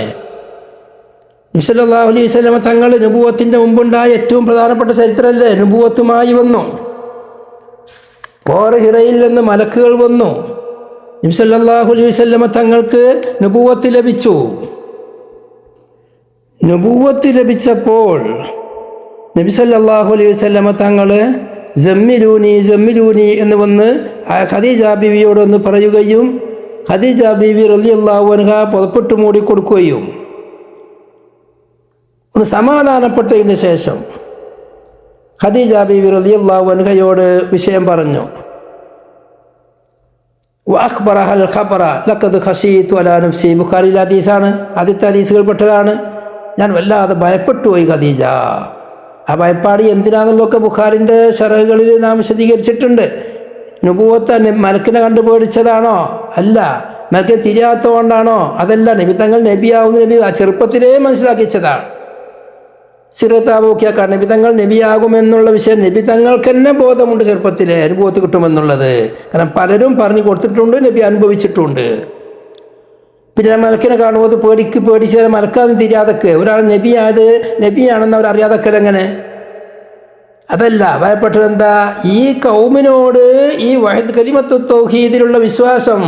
നബി സല്ലല്ലാഹു അലൈഹി വസല്ലമ തങ്ങൾ നുബുവത്തിൻ്റെ മുമ്പുണ്ടായ ഏറ്റവും പ്രധാനപ്പെട്ട ചരിത്രമല്ലേ, നുബുവത്തുമായി വന്നു. ഹിറയിൽ നിന്ന് മലക്കുകൾ വന്നു. നബി സല്ലല്ലാഹു അലൈഹി വസല്ലമ തങ്ങൾക്ക് നുബുവത്ത് ലഭിച്ചു. നുബുവത്ത് ലഭിച്ചപ്പോൾ നബി സല്ലല്ലാഹു അലൈഹി വസല്ലമ തങ്ങൾ ജമ്മിലൂനി എന്ന് വന്ന് ഖദീജ ബീവിയോടൊന്ന് പറയുകയും ഖദീജ ബീവി റളിയല്ലാഹു അൻഹ പുതപ്പിട്ട് മൂടി കൊടുക്കുകയും ഒന്ന് സമാധാനപ്പെട്ടതിന് ശേഷം ഖദീജ ബീവി റളിയല്ലാഹു അൻഹയോട് വിഷയം പറഞ്ഞു. വഅഖ്ബറഹൽ ഖബറ ലഖദ് ഖശീതു അലാ നഫ്സി. ബുഖാരിയിലെ ഹദീസാണ്, ആദ്യത്തെ ഹദീസുകൾ പെട്ടതാണ്. ഞാൻ വല്ലാതെ ഭയപ്പെട്ടു പോയി ഖദീജ. ആ ഭയപ്പാട് എന്തിനാണെന്നുള്ളതൊക്കെ ബുഖാരിൻ്റെ ശറഹുകളിൽ നാം വിശദീകരിച്ചിട്ടുണ്ട്. നുബുവത്ത് മലക്കിനെ കണ്ടു പേടിച്ചതാണോ? അല്ല. മലക്കിനെ തിരിയാത്തതുകൊണ്ടാണോ? അതല്ല. നബി തങ്ങൾ നബിയാവുന്ന നബി ആ ചെറുപ്പത്തിലേ മനസ്സിലാക്കിച്ചതാണ്. സിറത്താബോക്കിയാക്കാൻ നബി തങ്ങൾ നബിയാകുമെന്നുള്ള വിഷയം നബി തങ്ങൾക്ക് തന്നെ ബോധമുണ്ട്, ചെറുപ്പത്തിലെ അനുഭവത്ത് കിട്ടുമെന്നുള്ളത്. കാരണം പലരും പറഞ്ഞു കൊടുത്തിട്ടുണ്ട്, നബി അനുഭവിച്ചിട്ടുണ്ട്. പിന്നെ മലക്കിനെ കാണുമ്പോൾ പേടിച്ച് മലക്കാതെ തിരിയാതൊക്കെ ഒരാൾ നബിയാണെന്ന് അവരറിയാതൊക്കെ എങ്ങനെ? അതല്ല, ഭയപ്പെട്ടത് എന്താ? ഈ കൗമിനോട് ഈ കലിമത്തു തൗഹീദിലുള്ള വിശ്വാസം,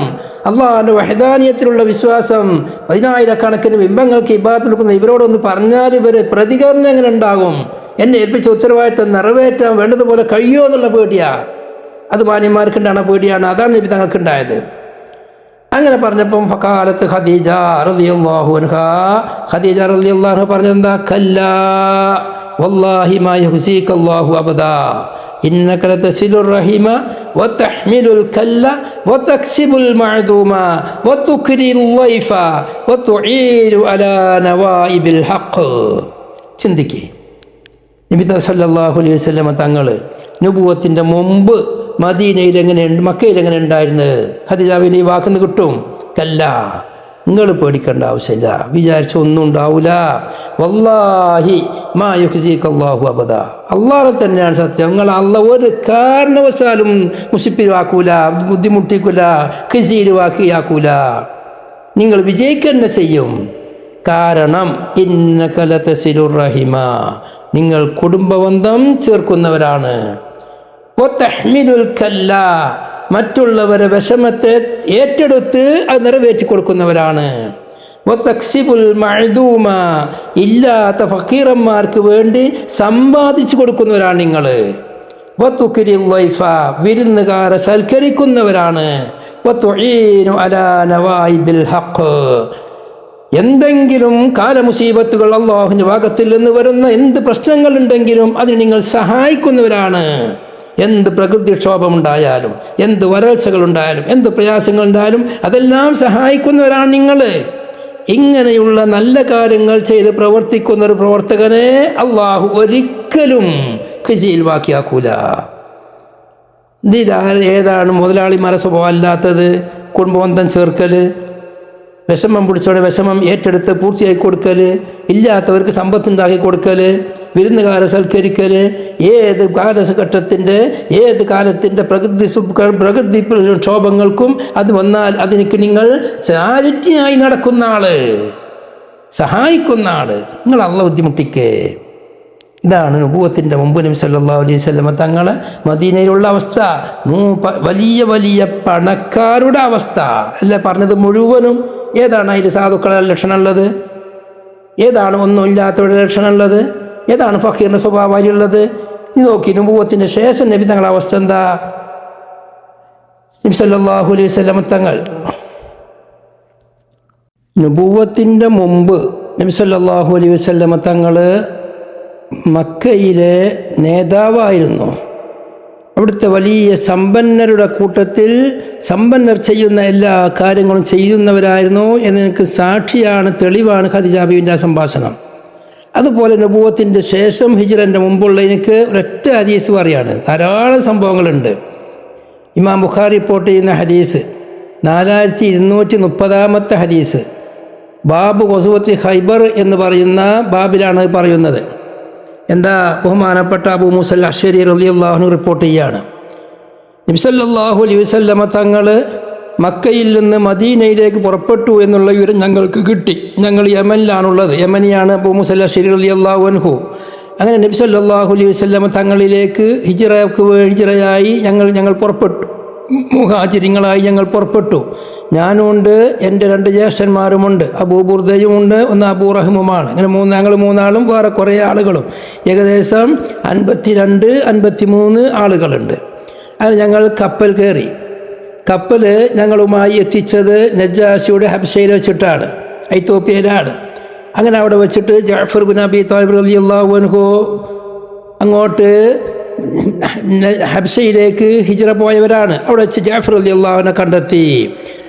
അള്ളാഹുവിൻ്റെ വഹദാനിയത്തിലുള്ള വിശ്വാസം, 10,000 ബിംബങ്ങൾക്ക് ഇബാദത്ത് കൊടുക്കുന്ന ഇവരോടൊന്ന് പറഞ്ഞാൽ ഇവർ പ്രതികരണം എങ്ങനെ ഉണ്ടാകും? എന്നെ ഏൽപ്പിച്ച ഉത്തരവാദിത്തം നിറവേറ്റാൻ വേണ്ടതുപോലെ കഴിയുമോ എന്നുള്ള പേടിയാണ്. അത് മാന്യന്മാർക്കുണ്ടാണ് പേടിയാണ്. അതാണ് നബി തങ്ങൾക്കുണ്ടായത്. അങ്ങനെ പറഞ്ഞപ്പം ഫഖാലത്ത് ഖദീജ റളിയല്ലാഹു അൻഹാ പറഞ്ഞെന്താ? കല്ലാ വല്ലാഹി മാ യുഹ്സികല്ലാഹു അബദാ ഇന്നക ലതസിലുർ റഹിമ വതഹ്മിലുൽ കല്ല വതക്സിബുൽ മഅദൂമ വതുക്രിൽ ലൈഫ വതുഈലു അലാ നവായിബിൽ ഹഖ്. ചിന്തിക്കേ, നബി സല്ലല്ലാഹു അലൈഹി വസല്ലമ തങ്ങൾ നുബുവത്തിൻ്റെ മുമ്പ് മദീനയിൽ എങ്ങനെയുണ്ട്, മക്കയിൽ എങ്ങനെ ഉണ്ടായിരുന്നത്? ഖദീജാവിൻ്റെ ഈ വാക്കിന്ന് കിട്ടും. കല്ല, നിങ്ങൾ പേടിക്കേണ്ട ആവശ്യമില്ല, വിചാരിച്ച ഒന്നും ഉണ്ടാവില്ല. വല്ലാഹി മാ യുഖ്സികല്ലാഹു അബദ. അള്ളാഹെ തന്നെയാണ് സത്യം. നിങ്ങൾ അള്ളാഹ് ഒരു കാരണവശാലും മുഷിപ്പിലാക്കൂല, ബുദ്ധിമുട്ടിക്കൂല, ഖിസീലുവാക്കിയാക്കൂല. നിങ്ങൾ വിജയിക്കുക തന്നെ ചെയ്യും. കാരണം ഇന്നക ലതസിലുർ റഹിമ, നിങ്ങൾ കുടുംബബന്ധം ചേർക്കുന്നവരാണ്. വതഹ്മിലുൽ കല്ല, മറ്റുള്ളവരെ വിഷമത്തെ ഏറ്റെടുത്ത് അത് നിറവേറ്റി കൊടുക്കുന്നവരാണ്. വതക്സിബുൽ മഅദൂമ, ഇല്ലാത്ത ഫക്കീറന്മാർക്ക് വേണ്ടി സമ്പാദിച്ചു കൊടുക്കുന്നവരാണ് നിങ്ങൾ. വതുക്രിൽ ലൈഫ, വിരുന്നുകാരെ സൽക്കരിക്കുന്നവരാണ്. വതുഈനു അലാ നവായിബിൽ ഹഖ്, എന്തെങ്കിലും കാലമുസീബത്തുകൾ അല്ലാഹുവിൻ്റെ ഭാഗത്തിൽ നിന്ന് വരുന്ന എന്ത് പ്രശ്നങ്ങളുണ്ടെങ്കിലും അതിന് നിങ്ങൾ സഹായിക്കുന്നവരാണ്. എന്ത് പ്രകൃതിക്ഷോഭമുണ്ടായാലും, എന്ത് വരൾച്ചകളുണ്ടായാലും, എന്ത് പ്രയാസങ്ങളുണ്ടായാലും അതെല്ലാം സഹായിക്കുന്നവരാണ് നിങ്ങൾ. ഇങ്ങനെയുള്ള നല്ല കാര്യങ്ങൾ ചെയ്ത് പ്രവർത്തിക്കുന്ന ഒരു പ്രവർത്തകനെ അള്ളാഹു ഒരിക്കലും ഖിസീൽ വാക്കിയാക്കൂല. ഏതാണ് മുതലാളിമാരെ സ്വഭാവം അല്ലാത്തത്? കുടുംബബന്ധം ചേർക്കൽ, വിഷമം പിടിച്ചോടെ വിഷമം ഏറ്റെടുത്ത് പൂർത്തിയാക്കി കൊടുക്കൽ, ഇല്ലാത്തവർക്ക് സമ്പത്തുണ്ടാക്കി കൊടുക്കൽ, വിരുന്നുകാരെ സൽക്കരിക്കൽ, ഏത് കാലഘട്ടത്തിൻ്റെ ഏത് കാലത്തിൻ്റെ പ്രകൃതി ക്ഷോഭങ്ങൾക്കും അത് വന്നാൽ അതിനൊക്കെ നിങ്ങൾ ചാരിറ്റിയായി നടക്കുന്ന ആള്, സഹായിക്കുന്ന ആള്. നിങ്ങൾ അള്ളാഹ് ബുദ്ധിമുട്ടിക്കേ. ഇതാണ് നുബുവത്തിൻ്റെ മുമ്പ് നബി സല്ലല്ലാഹു അലൈഹി വസല്ലമ തങ്ങളെ മദീനയിലുള്ള അവസ്ഥ. വലിയ വലിയ പണക്കാരുടെ അവസ്ഥ അല്ല പറഞ്ഞത് മുഴുവനും. ഏതാണ് അതിൽ സാധുക്കളുടെ ലക്ഷണം ഉള്ളത്? ഏതാണ് ഒന്നുമില്ലാത്തവരുടെ ലക്ഷണം ഉള്ളത്? ഏതാണ് ഫക്കീറിൻ്റെ സ്വഭാവമായിട്ടുള്ളത്? ഇത് നോക്കി, നുബുവത്തിൻ്റെ ശേഷം നബി തങ്ങളുടെ അവസ്ഥ എന്താ? നബി സല്ലല്ലാഹു അലൈഹി വസല്ലമ തങ്ങൾ നുബുവത്തിൻ്റെ മുമ്പ് നബി സല്ലല്ലാഹു അലൈഹി വസല്ലമ തങ്ങൾ മക്കയിലെ നേതാവായിരുന്നു. അവിടുത്തെ വലിയ സമ്പന്നരുടെ കൂട്ടത്തിൽ സമ്പന്നർ ചെയ്യുന്ന എല്ലാ കാര്യങ്ങളും ചെയ്യുന്നവരായിരുന്നു എന്നതിന് സാക്ഷിയാണ്, തെളിവാണ് ഖദീജ ബീവിൻ്റെ ആ സംഭാഷണം. അതുപോലെ നബുവത്തിൻ്റെ ശേഷം ഹിജ്റൻ്റെ മുമ്പുള്ള എനിക്ക് ഒരൊറ്റ ഹദീസ് പറയാണ്. ധാരാളം സംഭവങ്ങളുണ്ട്. ഇമാം ബുഖാരി റിപ്പോർട്ട് ചെയ്യുന്ന ഹദീസ് 4230 ഹദീസ്, ബാബ് ഖസ്വത്തി ഖൈബർ എന്ന് പറയുന്ന ബാബിലാണ് പറയുന്നത്. എന്താ ബഹുമാനപ്പെട്ട അബൂ മൂസൽ അശ്ശരി റളിയല്ലാഹു അൻഹു റിപ്പോർട്ട് ചെയ്യുകയാണ്. നബി സല്ലല്ലാഹു അലൈഹി വസല്ലമ തങ്ങൾ മക്കയിൽ നിന്ന് മദീനയിലേക്ക് പുറപ്പെട്ടു എന്നുള്ള വിവരം ഞങ്ങൾക്ക് കിട്ടി. ഞങ്ങൾ യമനിലാണുള്ളത്. യമനിയാണ് അബൂ മൂസൽ അശ്ശരി റളിയല്ലാഹു അൻഹു. അങ്ങനെ നബി സല്ലല്ലാഹു അലൈഹി വസല്ലമ തങ്ങളിലേക്ക് ഹിജ്റയായി ഞങ്ങൾ പുറപ്പെട്ടു. മുഹാജിരിങ്ങളായി ഞങ്ങൾ പുറപ്പെട്ടു. ഞാനുമുണ്ട്, എൻ്റെ 2 ജ്യേഷ്ഠന്മാരുമുണ്ട്. അബൂ ബുർദയുമുണ്ട്, ഒന്ന് അബൂ റഹ്മുമാണ്. അങ്ങനെ ഞങ്ങൾ 3 ആളും വേറെ കുറേ ആളുകളും, ഏകദേശം 52-53 ആളുകളുണ്ട്. അങ്ങനെ ഞങ്ങൾ കപ്പൽ കയറി. കപ്പൽ ഞങ്ങളുമായി എത്തിച്ചത് നജാശിയുടെ ഹബ്ശയിൽ വെച്ചിട്ടാണ്, എത്യോപ്യയിലാണ്. അങ്ങനെ അവിടെ വെച്ചിട്ട് ജഅഫർ ബിൻ അബി ത്വാലിബ് റളിയല്ലാഹു അൻഹു അങ്ങോട്ട് ഹബ്ശയിലേക്ക് ഹിജ്റ പോയവരാണ്. അവിടെ വെച്ച് ജഅഫർ റളിയല്ലാഹു അൻഹു കണ്ടെത്തി.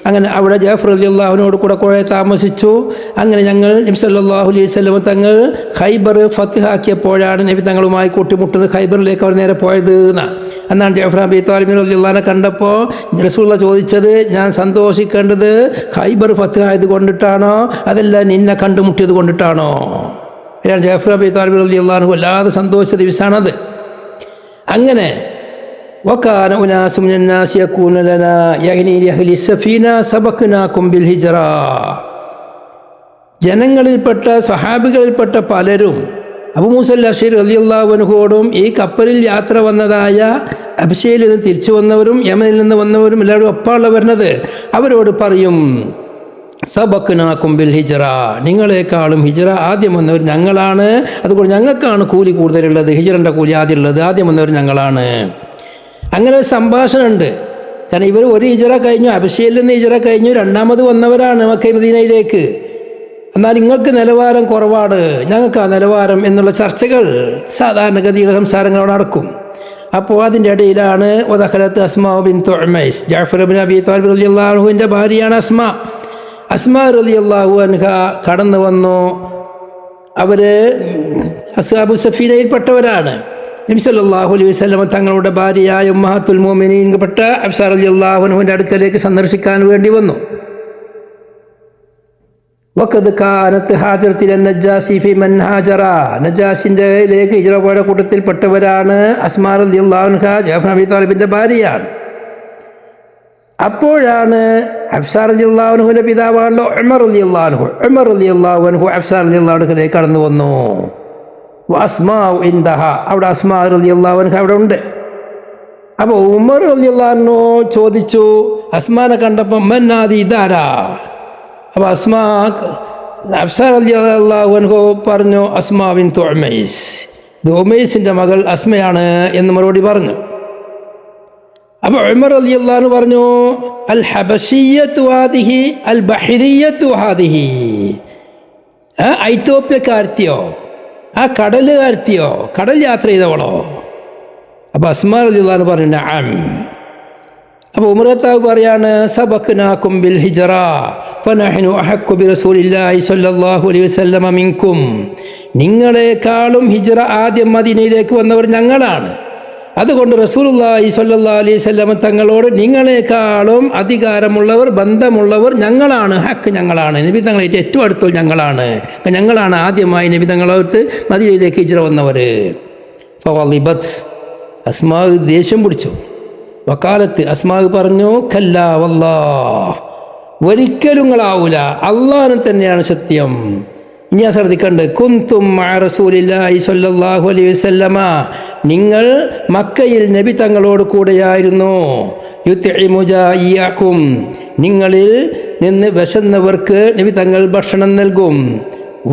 അങ്ങനെ അവിടെ ജഅഫർ റളിയല്ലാഹുവിനോട് കൂടെ കുറേ താമസിച്ചു. അങ്ങനെ ഞങ്ങൾ നബി സല്ലല്ലാഹു അലൈഹി വസല്ലം തങ്ങൾ ഖൈബർ ഫത്ഹാക്കിയപ്പോഴാണ് നബി തങ്ങളുമായി കൂട്ടിമുട്ടുന്നത്. ഖൈബറിലേക്ക് അവർ നേരെ പോയത് എന്നാണ് ജഅഫർ അബി ത്വാലിബ് റളിയല്ലാഹു അൻഹു കണ്ടപ്പോൾ റസൂലുള്ളാഹി ചോദിച്ചത്, ഞാൻ സന്തോഷിക്കേണ്ടത് ഖൈബർ ഫത്ഹായത് കൊണ്ടിട്ടാണോ അതല്ല നിന്നെ കണ്ടുമുട്ടിയത് കൊണ്ടിട്ടാണോ? അയാൾ ജഅഫർ അബി ത്വാലിബ് റളിയല്ലാഹു അൻഹു വല്ലാതെ സന്തോഷിച്ച ദിവസമാണത്. അങ്ങനെ وكان أناس من الناس يكون لنا يعني لأهل السفينة سبقناكم بالهجرة. ജനങ്ങളിൽപ്പെട്ട സ്വഹാബികളിൽപ്പെട്ട പലരും അബൂ മൂസൽ അശ്ശരി റളിയല്ലാഹു അൻഹുവോടും ഈ കപ്പലിൽ യാത്ര വന്നതായ ഹബ്ശയിൽ നിന്ന് തിരിച്ചു വന്നവരും യമനിൽ നിന്ന് വന്നവരും എല്ലാവരും ഒപ്പമുള്ള വരുന്നത്, അവരോട് പറയും, സബഖ്നാകും ബിൽ ഹിജ്റ, നിങ്ങളെക്കാളും ഹിജ്റ ആദ്യം വന്നവർ ഞങ്ങളാണ്, അതുകൊണ്ട് ഞങ്ങൾക്കാണ് കൂലി കൂടുതലുള്ളത്, ഹിജ്റൻ്റെ കൂലി ആദ്യം വന്നവർ ഞങ്ങളാണ്. അങ്ങനെ ഒരു സംഭാഷണമുണ്ട്. കാരണം ഇവർ ഒരു ഹിജ്റ കഴിഞ്ഞു, ഹബ്ശയിൽ നിന്ന് ഹിജ്റ കഴിഞ്ഞു, രണ്ടാമത് വന്നവരാണ് മക്ക മദീനയിലേക്ക്. എന്നാൽ നിങ്ങൾക്ക് നിലവാരം കുറവാണ്, ഞങ്ങൾക്ക് ആ നിലവാരം എന്നുള്ള ചർച്ചകൾ സാധാരണഗതിയിലുള്ള സംസാരങ്ങൾ നടക്കും. അപ്പോൾ അതിൻ്റെ ഇടയിലാണ് വദഖലത്ത് അസ്മാ ബിൻതു ഉമൈസ്, ജഅഫർ ഇബ്നു അബീ ത്വാലിബ് റളിയല്ലാഹു അൻഹുവിൻ്റെ ഭാര്യയാണ് അസ്മാ റളിയല്ലാഹു അൻഹ കടന്നു വന്നു. അവർ അസ്ഹാബു സഫീനയിൽപ്പെട്ടവരാണ്. നബി സല്ലല്ലാഹു അലൈഹി വസല്ലം തങ്ങളുടെ ഭാര്യയായ ഉമ്മഹാത്തുൽ മുഅ്മിനീൻപ്പെട്ട ഹഫ്സ റളിയല്ലാഹു അൻഹുവിൻ്റെ അടുക്കലേക്ക് സന്ദർശിക്കാൻ വേണ്ടി വന്നു. വഖദ് കാനത്ത് ഹാജറത്തിൽ നജാശി ഫി മൻ ഹാജറ, നജാശിൻ്റെയിലേക്ക് ഹിജ്റ പോയ കൂട്ടത്തിൽപ്പെട്ടവരാണ് അസ്മാ റളിയല്ലാഹു അൻഹ, ജഅഫർ അബി ത്വാലിബിൻ്റെ ഭാര്യയാണ്. അപ്പോഴാണ് ഹഫ്സ റളിയല്ലാഹു അൻഹുവിൻ്റെ പിതാവാണല്ലോ ഉമർ റളിയല്ലാഹു അൻഹു ഹഫ്സ റളിയല്ലാഹു അൻഹുവിലേക്ക് കടന്നു വന്നു. അസ്മാ ഇൻദഹ, അവിടെ അസ്മാ റളിയല്ലാഹു അൻഹ അവിടെ ഉണ്ട്. അപ്പോൾ ഉമർ റളിയല്ലാഹു അൻഹു ചോദിച്ചു, അസ്മാനെ കണ്ടപ്പോൾ മന്നാദി ഇതാരാ? അപ്പോൾ ഹഫ്സ റളിയല്ലാഹു അൻഹു പറഞ്ഞു, അസ്മാ ബിൻതു ഉമൈസ്, ഇത് ഉമൈസിൻ്റെ മകൾ അസ്മയാണ് എന്ന് മറുപടി പറഞ്ഞു. അപ്പോൾ ഉമർ റളിയല്ലാഹു അൻഹു പറഞ്ഞു, അൽ ഹബശിയ്യത്തു ഹാദിഹി അൽ ബഹരിയ്യത്തു ഹാദിഹി, ഐത്തോപ്യക്കാരത്തിയോ ആ കടലുകാരത്തിയോ, കടൽ യാത്ര ചെയ്തവളോ? അപ്പോൾ അസ്മാ റളിയല്ലാഹു അൻഹു പറഞ്ഞു നഅം. അപ്പോൾ ഉമർ ഖത്താബ് പറയാണ്, സബഖ്നാകും ബിൽ ഹിജ്റ ഫനഹ്നു അഹഖു ബിറസൂലില്ലാഹി സ്വല്ലല്ലാഹു അലൈഹി വസല്ലമ മിൻകും, നിങ്ങളെക്കാളും ഹിജ്റ ആദ്യം മദീനയിലേക്ക് വന്നവർ ഞങ്ങളാണ്, അതുകൊണ്ട് റസൂലുള്ളാഹി സ്വല്ലല്ലാഹു അലൈഹി വസല്ലമ തങ്ങളോട് നിങ്ങളെക്കാളും അധികാരമുള്ളവർ, ബന്ധമുള്ളവർ ഞങ്ങളാണ്, ഹക്ക് ഞങ്ങളാണ്, നബി തങ്ങളായിട്ട് ഏറ്റവും അടുത്തുള്ള ഞങ്ങളാണ് ആദ്യമായി നബി തങ്ങളോട് മദീനയിലേക്ക് ഹിജ്റ വന്നവർ. ഫവളിബത്, അസ്മാ ദേഷ്യം പിടിച്ചു. വക്കാലത്ത് അസ്മാ പറഞ്ഞു, കല്ലാ വല്ലാഹ്, ഒരിക്കലും നിങ്ങളാവൂല, അള്ളാഹു തന്നെയാണ് സത്യം. ഇനി ശ്രദ്ധിക്കണ്ട്, കുന്തും മഅ റസൂലില്ലാഹി സ്വല്ലല്ലാഹു അലൈഹി വസല്ലമ, നിങ്ങൾ മക്കയിൽ നബി തങ്ങളോട് കൂടെയായിരുന്നു. യുത്ഇമു ജാഇയകും, നിങ്ങളിൽ നിന്ന് വിശന്നവർക്ക് നബി തങ്ങൾ ഭക്ഷണം നൽകും.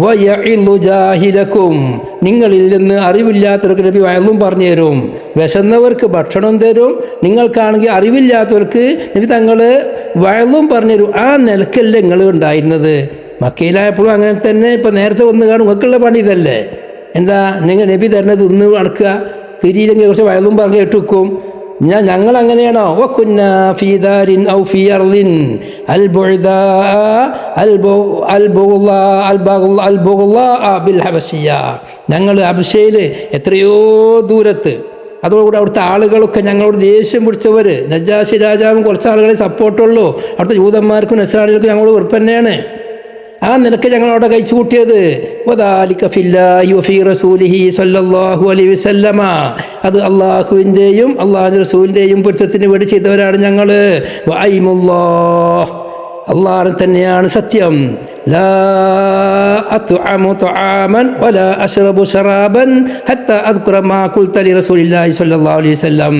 വയഇലു ജാഹിലകും, നിങ്ങളിൽ നിന്ന് അറിവില്ലാത്തവർക്ക് നബി വയലും പറഞ്ഞു തരും. വിശന്നവർക്ക് ഭക്ഷണം തരും, നിങ്ങൾക്കാണെങ്കിൽ അറിവില്ലാത്തവർക്ക് നബി തങ്ങൾ വയലും പറഞ്ഞു തരും. ആ നിലക്കല്ലേ നിങ്ങൾ ഉണ്ടായിരുന്നത്. മക്കയിലായപ്പോഴും അങ്ങനെ തന്നെ. ഇപ്പം നേരത്തെ വന്ന് കാണും, മക്കളുടെ പണി ഇതല്ലേ. എന്താ നിങ്ങൾ നബി തരുന്നത് തിന്ന് നടക്കുക, തിരിയില്ലെങ്കിൽ കുറച്ച് വയലും പറഞ്ഞ് ഇട്ട് വെക്കും, ഞങ്ങൾ അങ്ങനെയാണോ? വകുന്ന ഫീ ദാരിൻ ഔ ഫീ അർളിൻ അൽ ബുഅദാ അൽ ബുഗ്ളാ ബിൽ ഹബശിയ. ഞങ്ങൾ ഹബശയിൽ എത്രയോ ദൂരത്ത്, അതോടുകൂടി അവിടുത്തെ ആളുകളൊക്കെ ഞങ്ങളോട് ദേഷ്യം പിടിച്ചവർ. നജാശി രാജാവും കുറച്ച് ആളുകളെ സപ്പോർട്ടുള്ളൂ. അവിടുത്തെ ജൂതന്മാർക്കും നസ്രാണികൾക്കും ഞങ്ങളോട് വെറുപ്പ് തന്നെയാണ്. ആ നിലക്ക് ഞങ്ങളവിടെ കഴിച്ചു കൂട്ടിയത്. വദാലിക ഫില്ലാഹി വഫീ റസൂലിഹി സ്വല്ലല്ലാഹു അലൈഹി വസല്ലമ. അത് അള്ളാഹുവിൻ്റെയും അള്ളാഹു റസൂലിൻ്റെയും പൊരുത്തത്തിന് വേണ്ടി ചെയ്തവരാണ് ഞങ്ങൾ. വഅയ്മുല്ലാഹ്, അള്ളാഹു തന്നെയാണ് സത്യം. ലാ അത്അമു തആമൻ വലാ അശ്റബു ശറാബൻ ഹത്താ അദ്കുറ മാ ഖുൽത ലി റസൂലില്ലാഹി സ്വല്ലല്ലാഹു അലൈഹി വസല്ലം.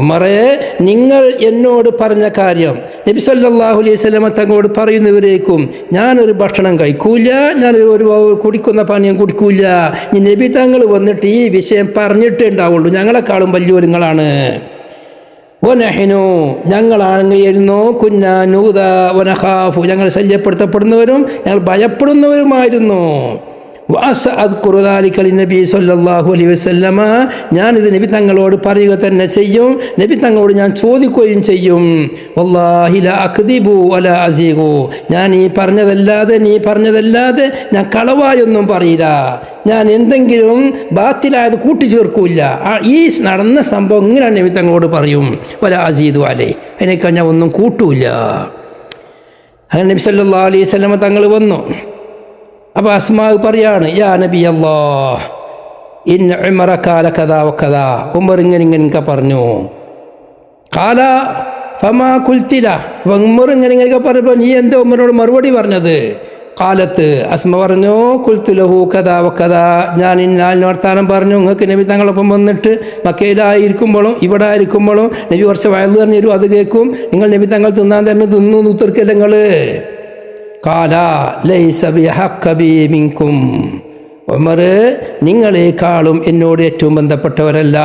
ഉമറേ, നിങ്ങൾ എന്നോട് പറഞ്ഞ കാര്യം നബി സല്ലല്ലാഹു അലൈഹി വസല്ലം തങ്ങളോട് പറയുന്നവരേക്കും ഞാനൊരു ഭക്ഷണം കഴിക്കൂല, ഞാനൊരു കുടിക്കുന്ന പാനീയം കുടിക്കൂല. ഇനി നബി തങ്ങൾ വന്നിട്ട് ഈ വിഷയം പറഞ്ഞിട്ടേ ഉണ്ടാവുള്ളൂ. ഞങ്ങളെക്കാളും വലിയ നിങ്ങളാണ്. വനഹിനു, ഞങ്ങളായിരുന്നു കുന്നാ നൂദ വനഖാഫു, ഞങ്ങൾ ശല്യപ്പെടുത്തപ്പെടുന്നവരും ഞങ്ങൾ ഭയപ്പെടുന്നവരുമായിരുന്നു. വഅസ്അദ്കുറു ദാലിക ലിന്നബി സ്വല്ലല്ലാഹു അലൈഹി വസല്ലമ. ഞാനിത് നബി തങ്ങളോട് പറയുക തന്നെ ചെയ്യും, നബി തങ്ങളോട് ഞാൻ ചോദിക്കുകയും ചെയ്യും. വല്ലാഹി ലാ അക്ദിബു വലാ അസീഗു, ഞാൻ നീ പറഞ്ഞതല്ലാതെ ഞാൻ കളവായൊന്നും പറയില്ല. ഞാൻ എന്തെങ്കിലും ബാത്തിലായത് കൂട്ടിച്ചേർക്കൂല്ല. ഈ നടന്ന സംഭവം ഇങ്ങനെയാണ് നബി തങ്ങളോട് പറയും. വലാ അസീദു അലൈഹി, അതിനേക്കാൾ ഞാൻ ഒന്നും കൂട്ടൂല. അങ്ങനെ നബി സല്ലല്ലാഹു അലൈഹി വസല്ലമ തങ്ങൾ വന്നു. അപ്പോൾ അസ്മാ പറയാണ്, യാ നബി അല്ലാഹ് ഇന്ന ഉമറ ഖാല കദാ വകദാ, ഉമർ ഇങ്ങനെ പറഞ്ഞു. ഖാല ഫമാ ഖുൽതില, ഉമർ ഇങ്ങനെയൊക്കെ പറഞ്ഞപ്പോൾ നീ എന്താ ഉമറിനോട് മറുപടി പറഞ്ഞത്? ഖാലത്ത്, അസ്മ പറഞ്ഞു, ഖുൽതു ലഹു കദാ വകദാ, ഞാൻ ഇന്നാലിന് വർത്താനം പറഞ്ഞു. നിങ്ങൾക്ക് നബി തങ്ങളൊപ്പം വന്നിട്ട് മക്കയിലായിരിക്കുമ്പോഴും ഇവിടെ ആയിരിക്കുമ്പോഴും നബി കുറച്ച് വയലു പറഞ്ഞു തരും, അത് കേൾക്കും. നിങ്ങൾ നബി തങ്ങൾ തിന്നാൻ തന്നെ തിന്നു ഉത്തർക്കല്ല നിങ്ങൾ. ഖാല ലൈസ ബിഹഖ്ക ബി മിൻകും, ഉമർ നിങ്ങളെക്കാളും എന്നോട് ഏറ്റവും ബന്ധപ്പെട്ടവരല്ല.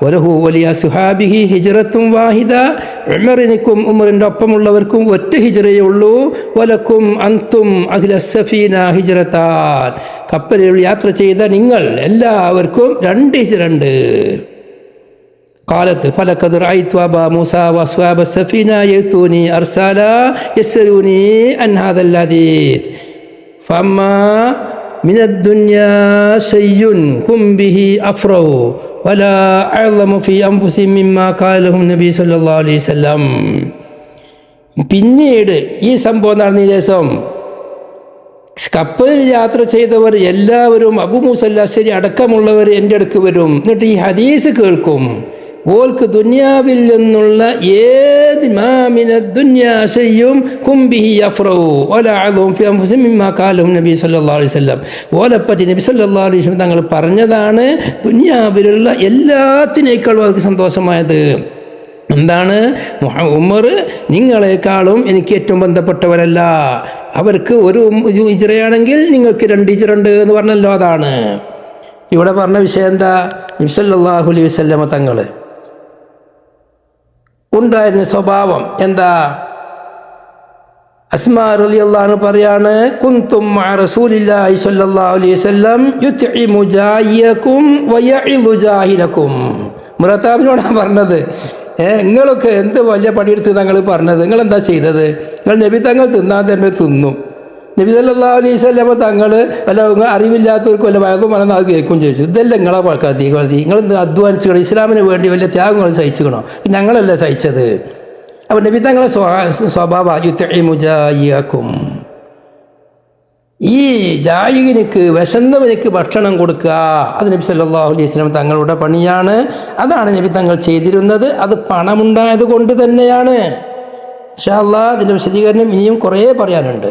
വലഹു വലിയ സുഹാബിഹി ഹിജ്റത്തും വാഹിദ, ഉമറിനും ഉമറിൻ്റെ ഒപ്പമുള്ളവർക്കും ഒറ്റ ഹിജ്റയേ ഉള്ളൂ. വലക്കും അൻതും അഹ്ല സഫീന ഹിജ്റത്താൻ, കപ്പലിൽ യാത്ര ചെയ്ത നിങ്ങൾ എല്ലാവർക്കും 2 ഹിജ്റ ഉണ്ട്. قالت فلقد رأيت أبا موسى وأصحاب السفينة يأتوني أرسالا يسألوني عن هذا الحديث فما من الدنيا شيء هم به أفرحوا ولا أعظم في أنفسهم مما قال لهم النبي صلى الله عليه وسلم. പിന്നീട് ഈ സംഭവം നടന്ന ദിവസം കപ്പലിൽ യാത്ര ചെയ്തവർ എല്ലാവരും അബൂ മൂസ അൽ-അശ്അരി അടക്കമുള്ളവർ എൻ്റെ അടുക്ക് വരും. എന്നിട്ട് ഈ ഹദീസ് കേൾക്കും. ഓൾക്ക് ദുനിയാവിൽ നിന്നുള്ള ഏത് മാമിന ദുന്യാശയും കുംബിഹി അഫ്റഹു വല അദും ഫി അൻഫുസിഹിം മിമ്മാ ഖാലഹു നബി സല്ലല്ലാഹു അലൈഹി വസല്ലം. ഓലെപ്പറ്റി നബി സല്ലല്ലാഹു അലൈഹി വസല്ലം തങ്ങൾ പറഞ്ഞതാണ് ദുനിയാവിലുള്ള എല്ലാത്തിനേക്കാളും അവർക്ക് സന്തോഷമായത്. എന്താണ്? ഉമർ നിങ്ങളെക്കാളും എനിക്ക് ഏറ്റവും ബന്ധപ്പെട്ടവരല്ല. അവർക്ക് ഒരു ഹിജ്റയാണെങ്കിൽ നിങ്ങൾക്ക് 2 ഹിജ്റ ഉണ്ട് എന്ന് പറഞ്ഞല്ലോ. അതാണ് ഇവിടെ പറഞ്ഞ വിഷയം. എന്താ? നബി സല്ലല്ലാഹു അലൈഹി വസല്ലം തങ്ങൾ ഉണ്ടായിരുന്ന സ്വഭാവം എന്താ? അസ്മാ റളിയല്ലാഹു അൻഹ പറയാണ്, കുൻതും മഅ റസൂലില്ലാഹി സ്വല്ലല്ലാഹു അലൈഹി വസല്ലം യുത്ഇമു ജായിയകും വയഇലു ജാഹിലകും. മുറത്താബിനോടാണ് പറഞ്ഞത്, നിങ്ങളൊക്കെ എന്ത് വലിയ പണിയെടുത്ത് തങ്ങൾ പറഞ്ഞത്, നിങ്ങളെന്താ ചെയ്തത്? നിങ്ങൾ നബി തങ്ങൾ തിന്നാൻ തന്നെ തിന്നും. നബി സല്ലല്ലാഹു അലൈഹി വസല്ലം തങ്ങൾ വല്ല അറിവില്ലാത്തവർക്ക് വല്ല വയതും പറഞ്ഞാൽ അത് കേൾക്കും ചോദിച്ചു. ഇതെല്ലാം നിങ്ങളെ പഴക്കാത്തി നിങ്ങൾ അധ്വാനിച്ചുക്കണം, ഇസ്ലാമിന് വേണ്ടി വലിയ ത്യാഗങ്ങൾ സഹിച്ചുക്കണോ? ഞങ്ങളല്ല സഹിച്ചത്. അപ്പോൾ നബി തങ്ങളെ സ്വഭാവ യുത്ഇമു ജായിയകും, ഈ ജായികനിക്ക് വിശന്നവനിക്ക് ഭക്ഷണം കൊടുക്കുക, അത് നബി സല്ലല്ലാഹു അലൈഹി വസല്ലം തങ്ങളുടെ പണിയാണ്. അതാണ് നബി തങ്ങൾ ചെയ്തിരുന്നത്. അത് പണമുണ്ടായത് കൊണ്ട് തന്നെയാണ്. ഇൻഷാ അല്ലാഹ് ഇതിൻ്റെ വിശദീകരണം ഇനിയും കുറേ പറയാനുണ്ട്.